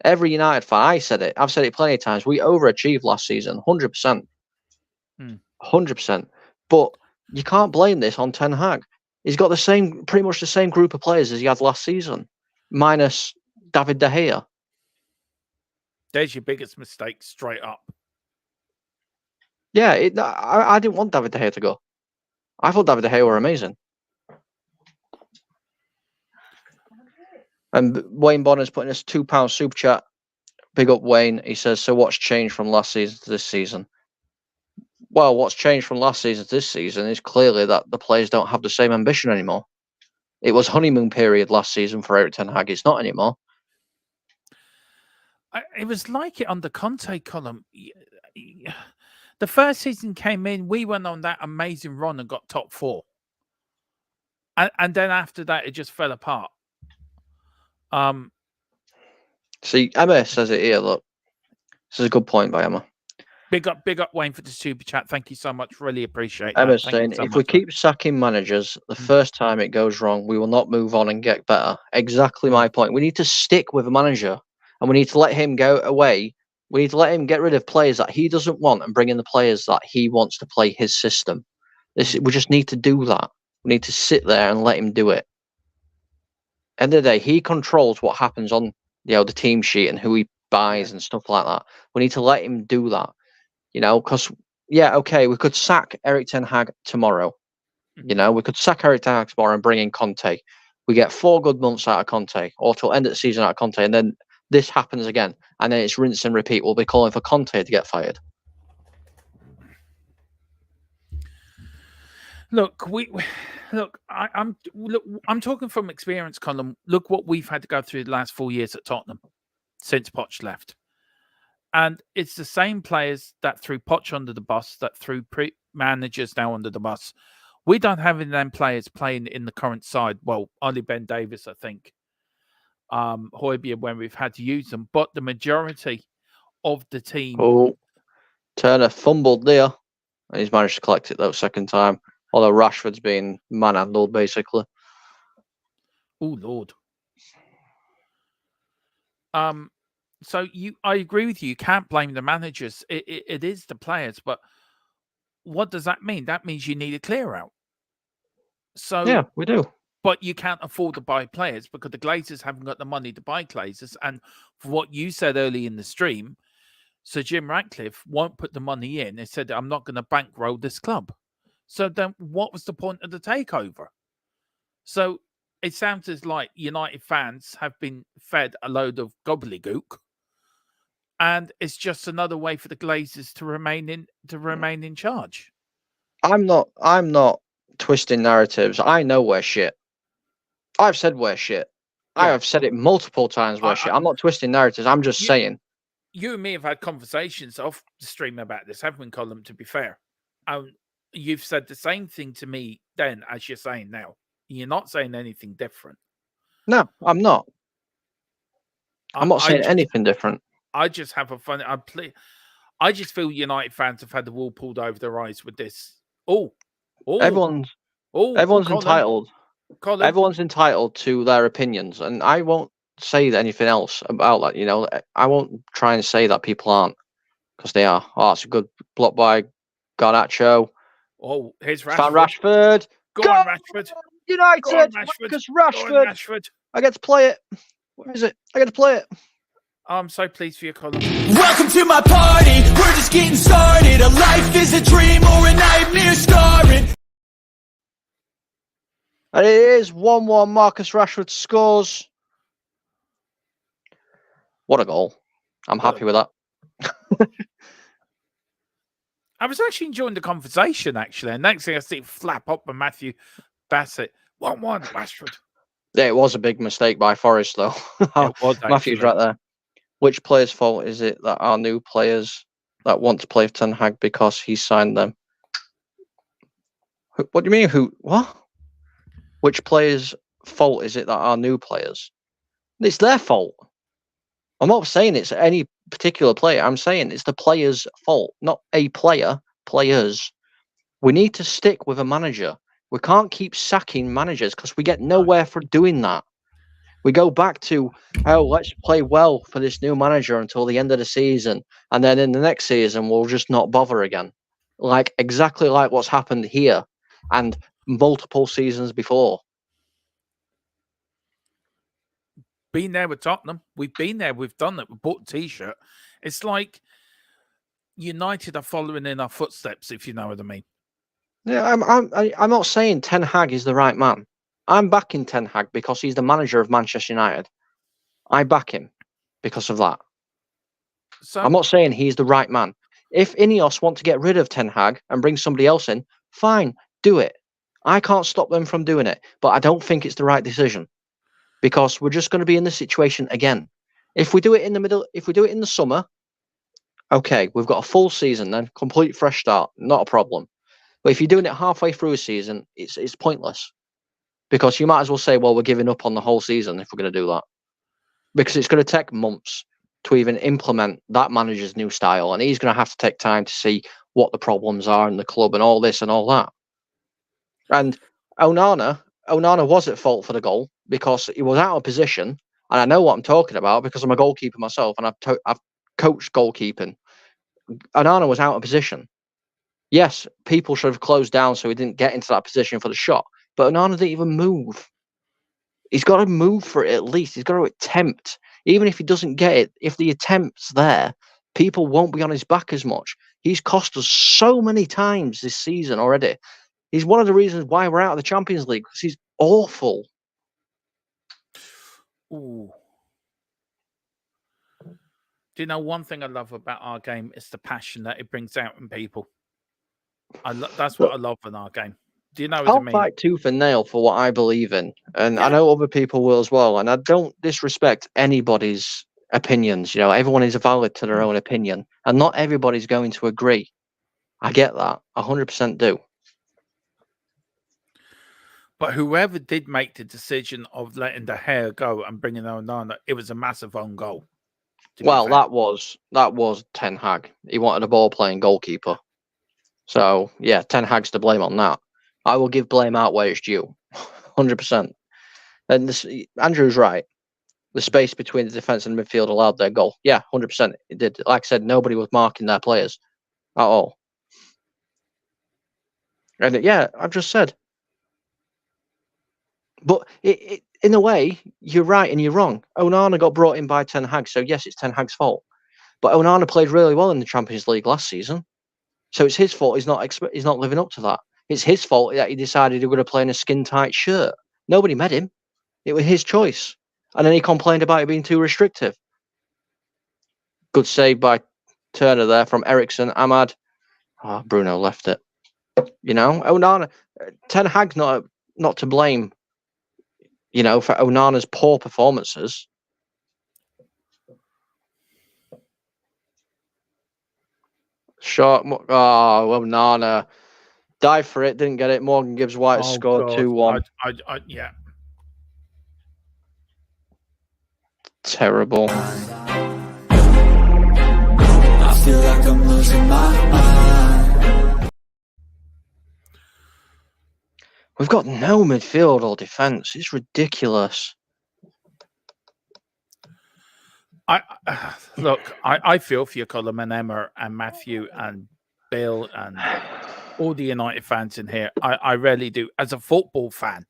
Every United fan, I said it. I've said it plenty of times. We overachieved last season, 100%. Hmm. 100%. But you can't blame this on Ten Hag. He's got pretty much the same group of players as he had last season, minus David De Gea. There's your biggest mistake straight up. Yeah, I didn't want David De Gea to go. I thought David De Gea were amazing. And Wayne Bonner's putting us £2 super chat. Big up Wayne. He says, so what's changed from last season to this season? Well, what's changed from last season to this season is clearly that the players don't have the same ambition anymore. It was honeymoon period last season for Erik Ten Hag. It's not anymore. It was like it under Conte, column. The first season came in, we went on that amazing run and got top 4. And then after that, it just fell apart. See, Emma says it here, look. This is a good point by Emma. Big up Wayne for the super chat. Thank you so much. Really appreciate Emma's that. saying, if we keep sacking managers, the first time it goes wrong, we will not move on and get better. Exactly my point. We need to stick with a manager and we need to let him go away. We need to let him get rid of players that he doesn't want and bring in the players that he wants to play his system. We just need to do that. We need to sit there and let him do it. End of the day, he controls what happens on the team sheet and who he buys and stuff like that. We need to let him do that. Because, okay, we could sack Erik Ten Hag tomorrow. We could sack Erik Ten Hag tomorrow and bring in Conte. We get 4 good months out of Conte, or till end of the season out of Conte, and then this happens again, and then it's rinse and repeat. We'll be calling for Conte to get fired. Look, I'm talking from experience, Colin. Look what we've had to go through the last 4 years at Tottenham since Poch left. And it's the same players that threw Poch under the bus, that threw managers now under the bus. We don't have any of them players playing in the current side. Well, only Ben Davis, I think. Højbjerg when we've had to use them. But the majority of the team... Oh, Turner fumbled there. And he's managed to collect it, though, second time. Although Rashford's been manhandled, basically. Oh, Lord. So I agree with you. You can't blame the managers. It is the players. But what does that mean? That means you need a clear out. So yeah, we do. But you can't afford to buy players because the Glazers haven't got the money to buy Glazers. And for what you said early in the stream, Sir Jim Ratcliffe won't put the money in. He said, I'm not going to bankroll this club. So then what was the point of the takeover? So it sounds as like United fans have been fed a load of gobbledygook. And it's just another way for the Glazers to remain in charge. I'm not twisting narratives. I know we're shit. I've said we're shit. Yeah. I have said it multiple times we're shit. I'm not twisting narratives. I'm just saying. You and me have had conversations off the stream about this, haven't we, Colin, to be fair? You've said the same thing to me then as you're saying now. You're not saying anything different. No, I'm not. I'm not saying anything different. I just have a fun. I just feel United fans have had the wool pulled over their eyes with this. Everyone's entitled. Colin. Everyone's entitled to their opinions, and I won't say anything else about that. I won't try and say that people aren't, because they are. Oh, it's a good block by Garnacho. Oh, here's Rashford. Go on, Rashford. United. Go on, Rashford. Because Rashford. I get to play it. Where is it? I get to play it. I'm so pleased for you, Colin. Welcome to my party. We're just getting started. A life is a dream or a nightmare starring. And it is 1-1. Marcus Rashford scores. What a goal. I'm happy with that. I was actually enjoying the conversation, actually. And next thing I see it flap up by Matthew Bassett. 1-1, Rashford. Yeah, it was a big mistake by Forest, though. It was, Matthew's right there. Which player's fault is it that our new players that want to play for Ten Hag because he signed them? What do you mean? What? Which player's fault is it that our new players? It's their fault. I'm not saying it's any particular player. I'm saying it's the player's fault, not a player. Players. We need to stick with a manager. We can't keep sacking managers because we get nowhere for doing that. We go back to, oh, let's play well for this new manager until the end of the season. And then in the next season, we'll just not bother again. Exactly like what's happened here and multiple seasons before. Been there with Tottenham. We've been there. We've done it. We bought a T-shirt. It's like United are following in our footsteps, if you know what I mean. Yeah, I'm not saying Ten Hag is the right man. I'm backing Ten Hag because he's the manager of Manchester United. I back him because of that. So I'm not saying he's the right man. If Ineos want to get rid of Ten Hag and bring somebody else in, fine, do it. I can't stop them from doing it, but I don't think it's the right decision because we're just going to be in this situation again. If we do it in the middle, if we do it in the summer, okay, we've got a full season then, complete fresh start, not a problem. But if you're doing it halfway through a season, it's pointless because you might as well say, well, we're giving up on the whole season if we're going to do that because it's going to take months to even implement that manager's new style, and he's going to have to take time to see what the problems are in the club and all this and all that. And Onana was at fault for the goal because he was out of position, and I know what I'm talking about because I'm a goalkeeper myself, and I've coached goalkeeping. Onana was out of position. Yes, people should have closed down so he didn't get into that position for the shot, but Onana didn't even move. He's got to move for it at least. He's got to attempt. Even if he doesn't get it, if the attempt's there, people won't be on his back as much. He's cost us so many times this season already. He's one of the reasons why we're out of the Champions League because he's awful. Ooh. Do you know one thing I love about our game is the passion that it brings out in people. That's what I love in our game. Do you know what I I'll mean? fight tooth and nail for what I believe in, and I Yeah. know other people will as well. And I don't disrespect anybody's opinions. You know, everyone is valid to their own opinion, and not everybody's going to agree. I get that, 100% do. But whoever did make the decision of letting the hair go and bringing Onana, it was a massive own goal. Well, that was Ten Hag. He wanted a ball playing goalkeeper. So yeah, Ten Hag's to blame on that. I will give blame out where it's due, 100%. And Andrew's right. The space between the defence and midfield allowed their goal. Yeah, 100%. It did. Like I said, nobody was marking their players at all. And yeah, I've just said. But in a way, you're right and you're wrong. Onana got brought in by Ten Hag, so yes, it's Ten Hag's fault. But Onana played really well in the Champions League last season, so it's his fault. He's not living up to that. It's his fault that he decided he was going to play in a skin tight shirt. Nobody made him. It was his choice, and then he complained about it being too restrictive. Good save by Turner there from Ericsson. Ahmad. Oh, Bruno left it. You know, Onana. Ten Hag's not to blame. You know, for Onana's poor performances. Shot. Oh, Onana. Dive for it, didn't get it. Morgan Gibbs White scored 2-1. Yeah. Terrible. I feel like I'm losing my mind. We've got no midfield or defence. It's ridiculous. Look, I feel for you, Colin and Emma and Matthew and Bill and all the United fans in here. I really do. As a football fan,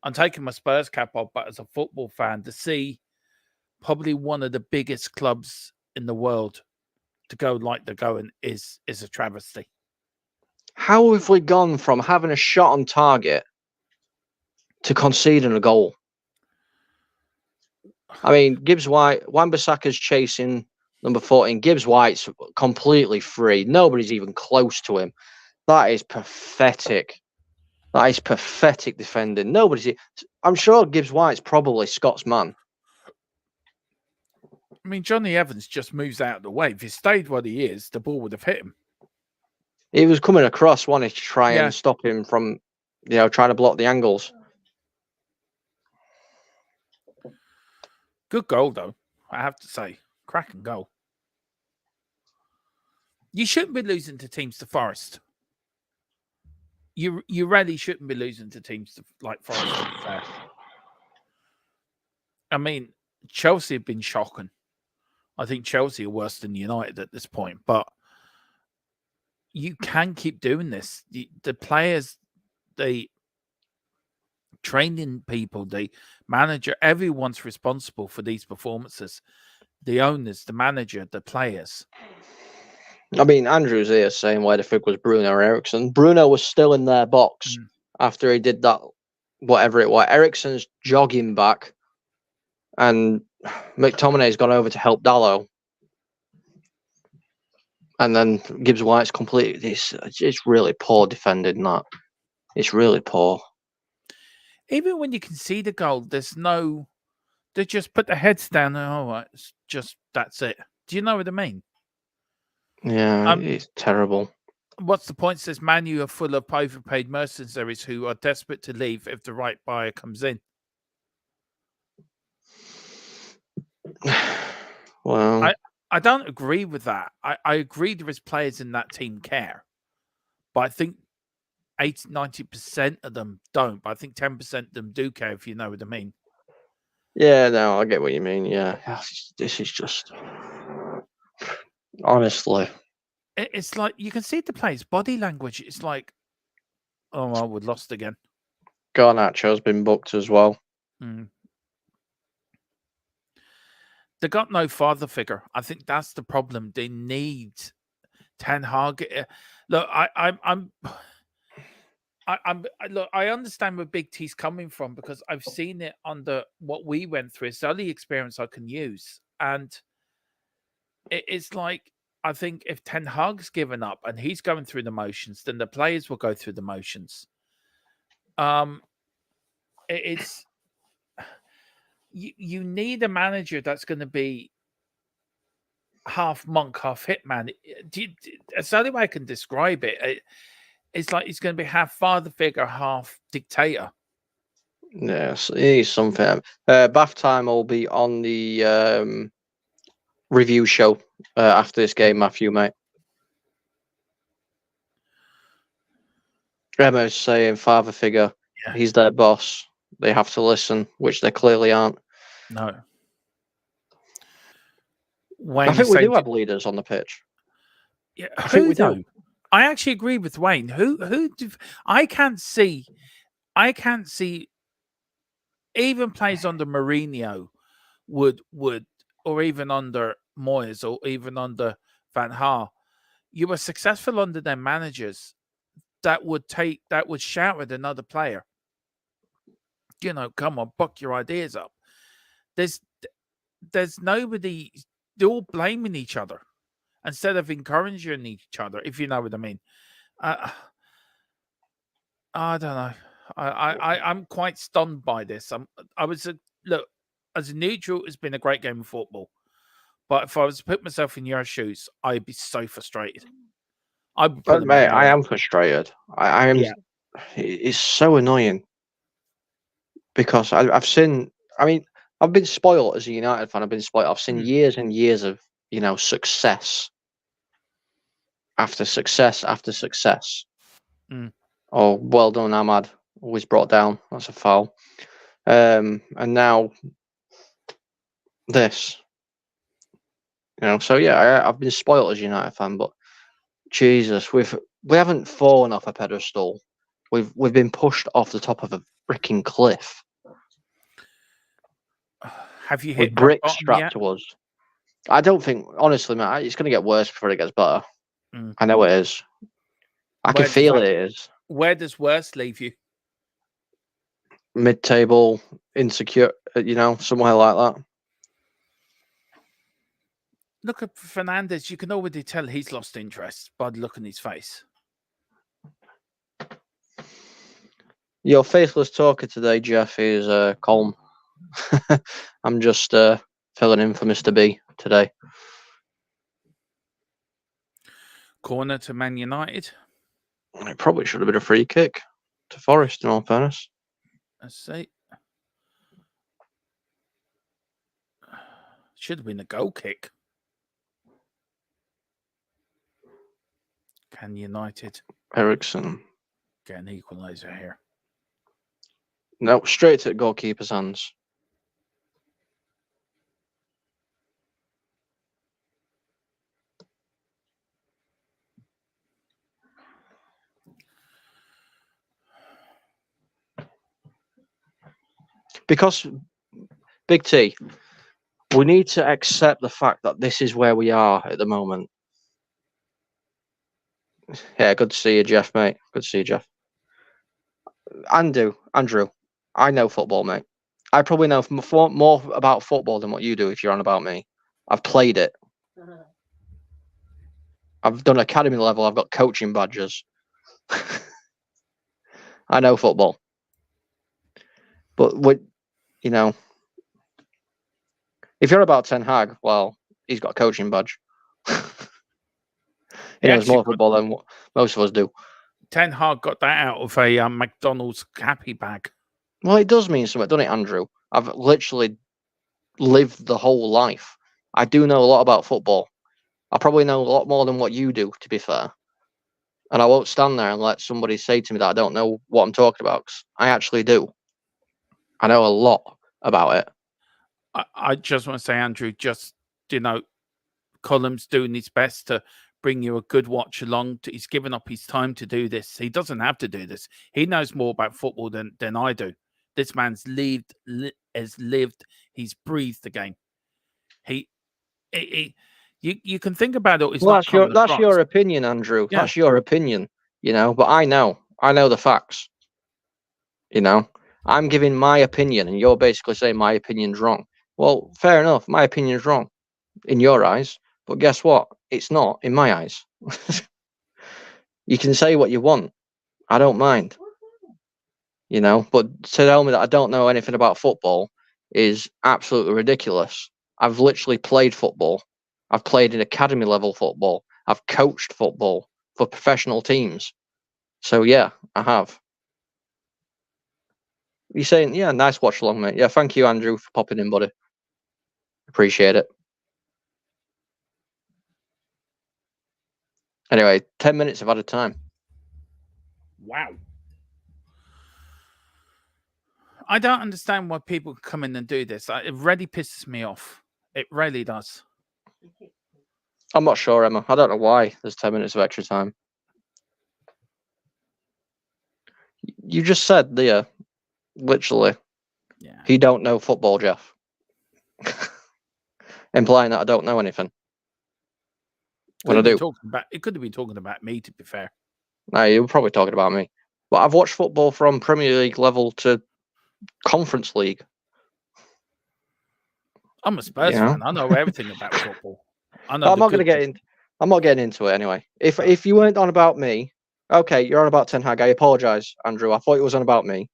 I'm taking my Spurs cap off, but as a football fan, to see probably one of the biggest clubs in the world to go like they're going is a travesty. How have we gone from having a shot on target to conceding a goal? I mean, Gibbs White, Wan-Bissaka's chasing number 14. Gibbs White's completely free. Nobody's even close to him. That is pathetic. That is pathetic defending. I'm sure Gibbs White's probably Scott's man. I mean, Johnny Evans just moves out of the way. If he stayed what he is, the ball would have hit him. He was coming across, wanting to try and stop him from, trying to block the angles. Good goal, though, I have to say. Cracking goal. You shouldn't be losing to teams to Forest. You really shouldn't be losing to teams like Forest, to be fair. I mean, Chelsea have been shocking. I think Chelsea are worse than United at this point, but you can keep doing this. The players, the training people, the manager, everyone's responsible for these performances. The owners, the manager, the players. I mean, Andrew's here saying where the fig was Bruno or Ericsson. Bruno was still in their box after he did that, whatever it was. Ericsson's jogging back, and McTominay's gone over to help Dallo. And then Gibbs White's completely. It's really poor defending that. It's really poor. Even when you can see the goal, there's no. They just put their heads down and all right, it's just that's it. Do you know what I mean? Yeah, it's terrible. What's the point? Says Man U are full of overpaid mercenaries who are desperate to leave if the right buyer comes in. Well, I don't agree with that. I agree there is players in that team care, but I think 90% of them don't. But I think 10% of them do care, if you know what I mean. yeah, no, I get what you mean. Yeah, this is just honestly. It's like you can see the players' body language. It's like, oh, well, we're lost again. Garnacho's been booked as well. They got no father figure. I think that's the problem. They need Ten Hag. Look, look. I understand where Big T's coming from because I've seen it under what we went through. It's the only experience I can use, and it's like I think if Ten Hag's given up and he's going through the motions, then the players will go through the motions. It's you need a manager that's going to be half monk, half hitman. It's the only way I can describe it. It's like he's going to be half father figure, half dictator. Yes, it is something. Bath time will be on the review show after this game, Matthew, mate. Emma's saying father figure. Yeah. He's their boss. They have to listen, which they clearly aren't. No. I think we do have leaders on the pitch. Yeah, I think we do. I actually agree with Wayne. Who? I can't see. Even players under Mourinho would, or even under Moyes, or even under Van Gaal. You were successful under their managers that would shout at another player. You know, come on, buck your ideas up. There's nobody. They're all blaming each other instead of encouraging each other, if you know what I mean. I don't know. I'm quite stunned by this. Look, as a neutral, it's been a great game of football. But if I was to put myself in your shoes, I'd be so frustrated. Mate, I am frustrated. I am. Yeah. It's so annoying because I've seen. I mean, I've been spoiled as a United fan. I've seen years and years of success after success after success. Oh, well done, Ahmad. Always brought down. That's a foul. And now this. So yeah, I've been spoiled as a United fan, but Jesus, we haven't fallen off a pedestal. We've been pushed off the top of a freaking cliff. Have you hit bricks strapped to us? I don't think, honestly, man, it's going to get worse before it gets better. I know it is. I can feel it is. Where does worse leave you? Mid-table, insecure, somewhere like that. Look at Fernandes. You can already tell he's lost interest by the look on his face. Your faithless talker today, Jeff, is Colm. I'm just filling in for Mr. B today. Corner to Man United. It probably should have been a free kick to Forest, in all fairness. Let's see. Should have been a goal kick. Can United Ericsson get an equaliser here. No, straight to the goalkeeper's hands. Because, Big T, we need to accept the fact that this is where we are at the moment. Yeah, good to see you, Jeff, mate. Good to see you, Jeff. Andrew, I know football, mate. I probably know more about football than what you do if you're on about me. I've played it. I've done academy level. I've got coaching badges. I know football. But, you know, if you're about Ten Hag, well, he's got a coaching badge. He knows more football than what most of us do. Ten Hag got that out of a McDonald's happy bag. Well, it does mean something, doesn't it, Andrew? I've literally lived the whole life. I do know a lot about football. I probably know a lot more than what you do, to be fair. And I won't stand there and let somebody say to me that I don't know what I'm talking about, 'cause I actually do. I know a lot about it. I just want to say, Andrew, just, Colum's doing his best to bring you a good watch along. He's given up his time to do this. He doesn't have to do this. He knows more about football than I do. This man's lived, he's breathed the game. You can think about it. Well, that's your opinion, Andrew. Yeah. That's your opinion, but I know the facts. I'm giving my opinion, and you're basically saying my opinion's wrong. Well, fair enough. My opinion's wrong in your eyes, but guess what? It's not in my eyes. You can say what you want. I don't mind. But to tell me that I don't know anything about football is absolutely ridiculous. I've literally played football. I've played in academy level football. I've coached football for professional teams. So yeah, I have. You're saying, yeah, nice watch along, mate. Yeah, thank you, Andrew, for popping in, buddy. Appreciate it. Anyway, 10 minutes of added time. Wow. I don't understand why people come in and do this. It really pisses me off. It really does. I'm not sure, Emma. I don't know why there's 10 minutes of extra time. You just said there, literally, Yeah. he don't know football, Jeff. Implying that I don't know anything. When I do. It could have been talking about me, to be fair. No, you were probably talking about me. But I've watched football from Premier League level to Conference League. I'm a Spurs fan. I know everything about football. I'm not getting into it anyway. If you weren't on about me, okay, you're on about Ten Hag. I apologise, Andrew. I thought it was on about me.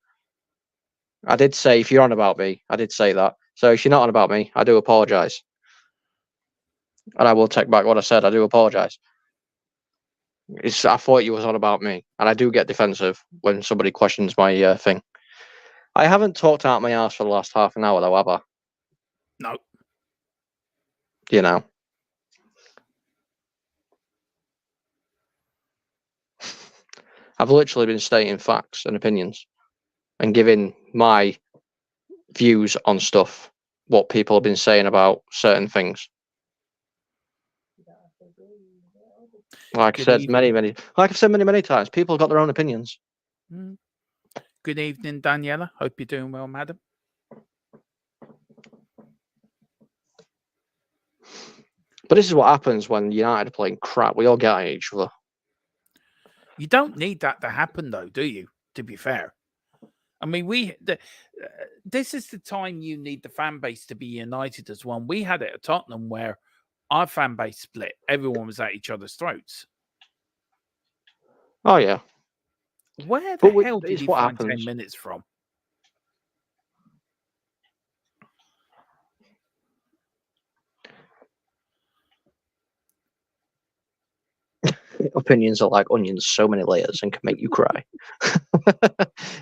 I did say if you're on about me, I did say that. So if you're not on about me, I do apologise. And I will take back what I said. I do apologise. I thought you was on about me, and I do get defensive when somebody questions my thing. I haven't talked out my arse for the last half an hour, though, have I? No. I've literally been stating facts and opinions and giving my views on stuff, what people have been saying about certain things. Like I've said many times, people have got their own opinions. Good evening, Daniela. Hope you're doing well, madam. But this is what happens when United are playing crap. We all get at each other. You don't need that to happen, though, do you? To be fair. I mean, this is the time you need the fan base to be united as one. We had it at Tottenham where our fan base split. Everyone was at each other's throats. Oh, yeah. Where the hell did you find 10 minutes from? Opinions are like onions, so many layers, and can make you cry.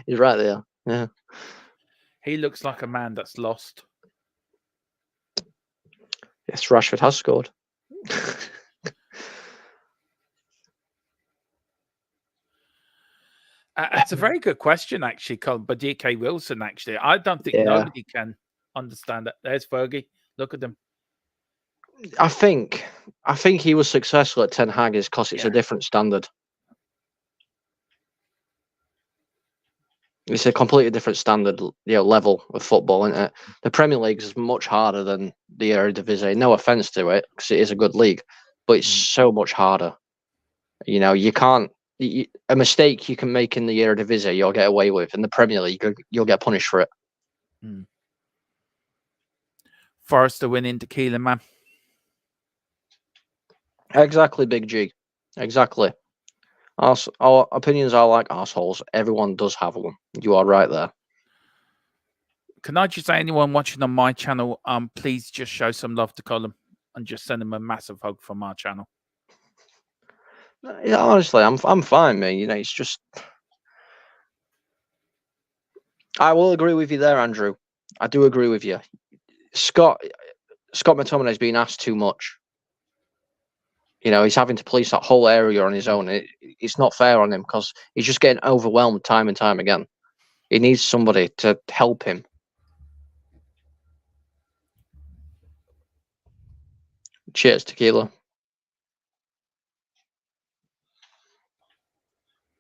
He's right there. Yeah. He looks like a man that's lost. Yes, Rashford has scored. It's a very good question, actually, Colin, by DK Wilson, actually. I don't think Yeah. nobody can understand it. There's Fergie. Look at him. I think he was successful at Ten Hag is because it's a different standard. It's a completely different standard, level of football, isn't it? The Premier League is much harder than the Eredivisie. No offense to it, because it is a good league, but it's so much harder. You can't. A mistake you can make in the Eredivisie, you'll get away with. In the Premier League, you'll get punished for it. Forrester winning tequila, man. Exactly, Big G. Exactly. Our opinions are like assholes. Everyone does have one. You are right there. Can I just say, anyone watching on my channel, please just show some love to Colin and just send him a massive hug from our channel. Yeah, honestly, I'm fine, man. It's just I will agree with you there, Andrew. I do agree with you. Scott McTominay's been asked too much. He's having to police that whole area on his own. It's not fair on him because he's just getting overwhelmed time and time again. He needs somebody to help him. Cheers, tequila.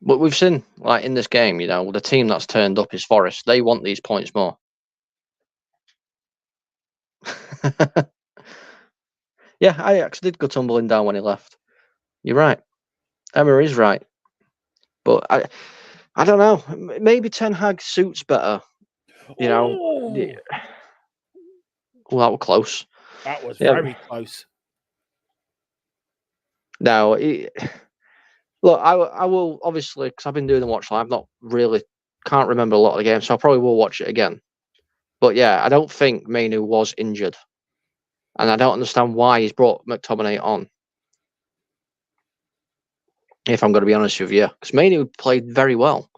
But we've seen, like, in this game, the team that's turned up is Forest. They want these points more. Yeah, Ajax did go tumbling down when he left. You're right. Emma is right. But I don't know. Maybe Ten Hag suits better. Oh, Well, that was close. that was very close. No, look, I will obviously, because I've been doing the watch. I've not really can't remember a lot of the games, so I probably will watch it again. But yeah, I don't think Mainu was injured, and I don't understand why he's brought McTominay on. If I'm going to be honest with you, because Mainu played very well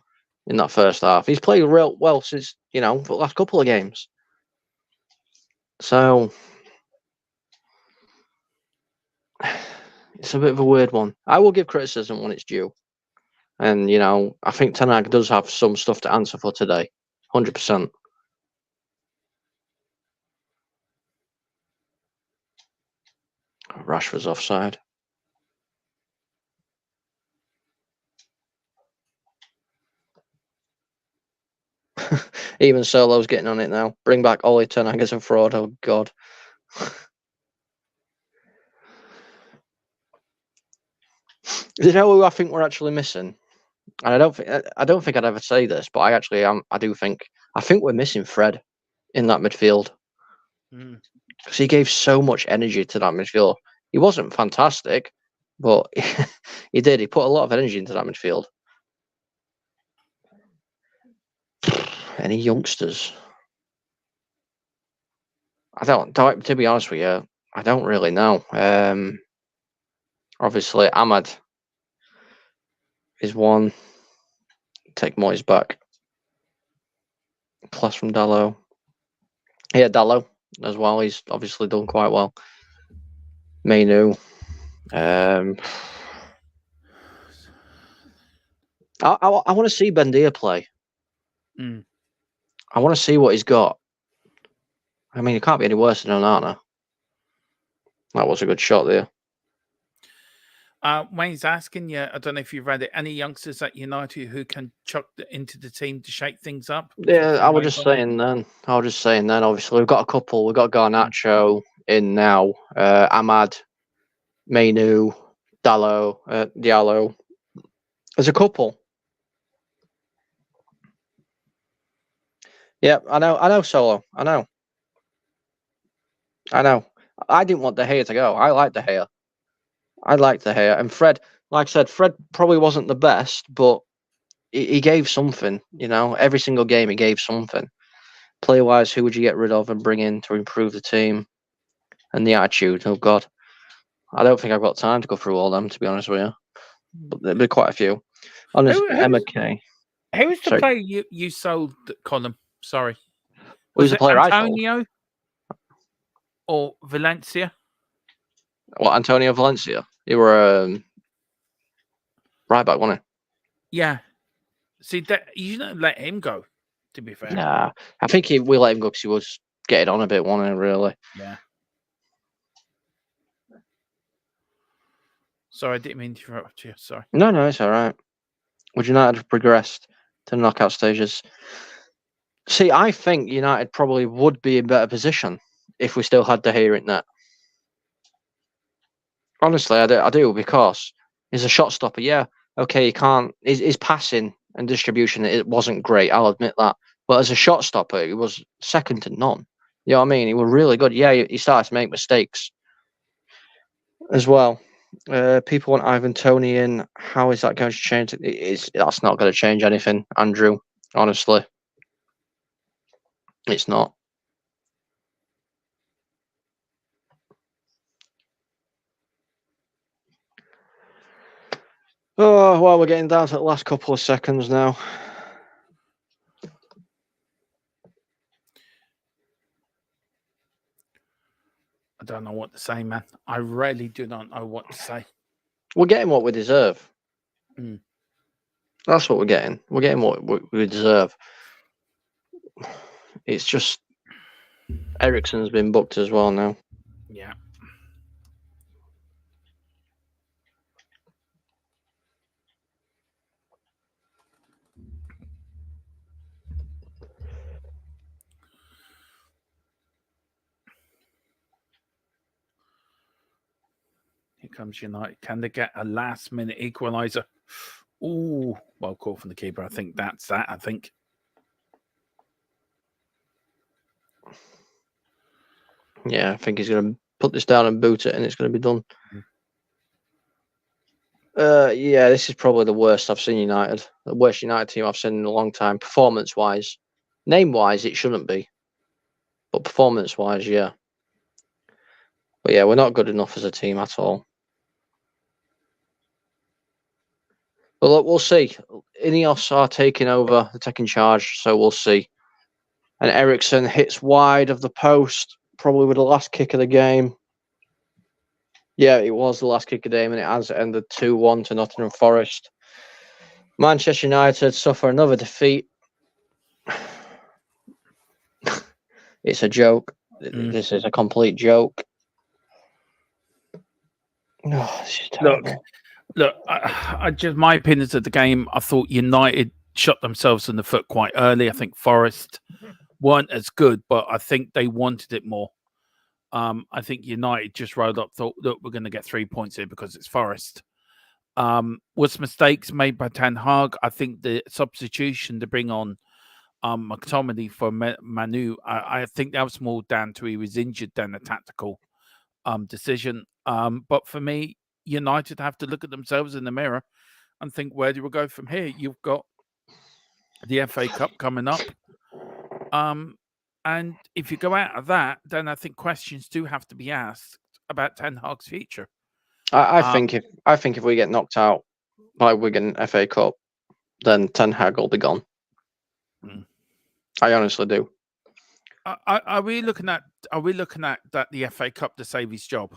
in that first half. He's played real well since the last couple of games. So it's a bit of a weird one. I will give criticism when it's due. And, I think Ten Hag does have some stuff to answer for today. 100%. Rashford's offside. Even Solo's getting on it now. Bring back Ole Ten Hag as a fraud. Oh, God. You know who I think we're actually missing? And I don't think I'd ever say this, but I think we're missing Fred in that midfield. Because he gave so much energy to that midfield. He wasn't fantastic, but he did. He put a lot of energy into that midfield. Any youngsters? To be honest with you, I don't really know. Obviously, Ahmad is one. Take Moyes back. Class from Dallo. Yeah, Dallo as well. He's obviously done quite well. Mainu. I want to see Bendia play. I want to see what he's got. I mean, it can't be any worse than Onana. That was a good shot there. Wayne's asking you, I don't know if you've read it, any youngsters at United who can chuck into the team to shake things up? Yeah, I was just saying then. Obviously, we've got a couple. We've got Garnacho in now. Ahmad, Mainu, Diallo. There's a couple. Yeah, I know, Solo. I know. I didn't want De Gea to go. I like De Gea. And Fred, like I said, Fred probably wasn't the best, but he gave something, Every single game he gave something. Player-wise, who would you get rid of and bring in to improve the team? And the attitude, oh God. I don't think I've got time to go through all them, to be honest with you. But there'll be quite a few. Emma K. Who was the player you sold, Colin? Sorry. Who's the player Antonio I sold? Or Valencia? What, Antonio Valencia? You were right back, wasn't he? Yeah. See, that you don't let him go, to be fair. Nah, I think we let him go because he was getting on a bit, wasn't he, really? Yeah. Sorry, I didn't mean to interrupt you. Sorry. No, it's all right. Would United have progressed to the knockout stages? See, I think United probably would be in better position if we still had De Gea in net. Honestly, I do, because he's a shot stopper. Yeah, okay, he can't. His passing and distribution, it wasn't great. I'll admit that. But as a shot stopper, he was second to none. You know what I mean? He was really good. Yeah, he started to make mistakes as well. People want Ivan Toney in. How is that going to change? That's not going to change anything, Andrew. Honestly, it's not. Oh, well, we're getting down to the last couple of seconds now. I don't know what to say, man. I really do not know what to say. We're getting what we deserve. Mm. That's what we're getting. We're getting what we deserve. It's just Eriksen's been booked as well now. Yeah. Here comes United. Can they get a last-minute equaliser? Ooh, well caught from the keeper. I think that's that. I think. Yeah, I think he's going to put this down and boot it, and it's going to be done. Yeah, this is probably the worst I've seen United. The worst United team I've seen in a long time, performance-wise. Name-wise, it shouldn't be. But performance-wise, yeah. But yeah, we're not good enough as a team at all. But look, we'll see. Ineos are taking over, they're taking charge, so we'll see. And Eriksen hits wide of the post, probably with the last kick of the game. Yeah, it was the last kick of the game, and it has ended 2-1 to Nottingham Forest. Manchester United suffer another defeat. It's a joke. This is a complete joke. Oh, this is terrible. Look, I just my opinions of the game. I thought United shot themselves in the foot quite early. I think Forest weren't as good, but I think they wanted it more. I think United just rolled up, thought, look, we're going to get 3 points here because it's Forest. Was mistakes made by Ten Hag. I think the substitution to bring on McTominay for Manu, I think that was more down to he was injured than a tactical decision. But for me, United have to look at themselves in the mirror and think, where do we go from here? You've got the FA Cup coming up. And if you go out of that, then I think questions do have to be asked about Ten Hag's future. I think if we get knocked out by Wigan FA Cup, then Ten Hag will be gone. I honestly do. Are we looking at that the FA Cup to save his job?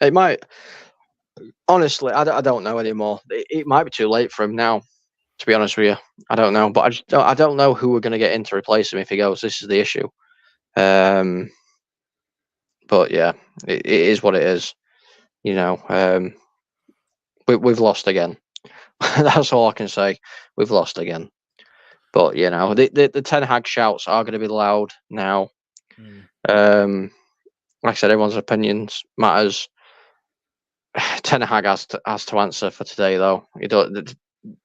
It might. Honestly, I don't know anymore. It might be too late for him now. To be honest with you, I don't know. But I don't know who we're going to get in to replace him if he goes. This is the issue. But yeah, it is what it is. You know, we've lost again. That's all I can say. We've lost again. But you know, the Ten Hag shouts are going to be loud now. Like I said, everyone's opinions matters. Ten Hag has to answer for today, though.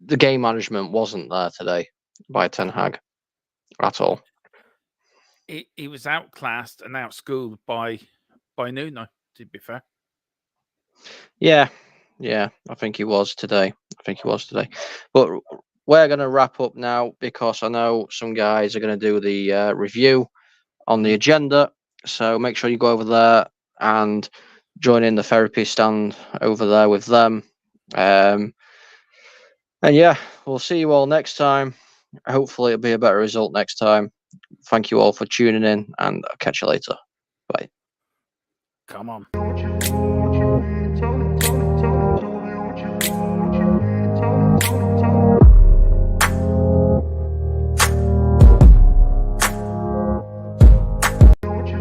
The game management wasn't there today by Ten Hag at all. He was outclassed and outschooled by Nuno, to be fair. Yeah, I think he was today. But we're going to wrap up now because I know some guys are going to do the review on the agenda. So make sure you go over there and join in the therapy stand over there with them. And yeah, we'll see you all next time. Hopefully it'll be a better result next time. Thank you all for tuning in, and I'll catch you later. Bye. Come on. Tony.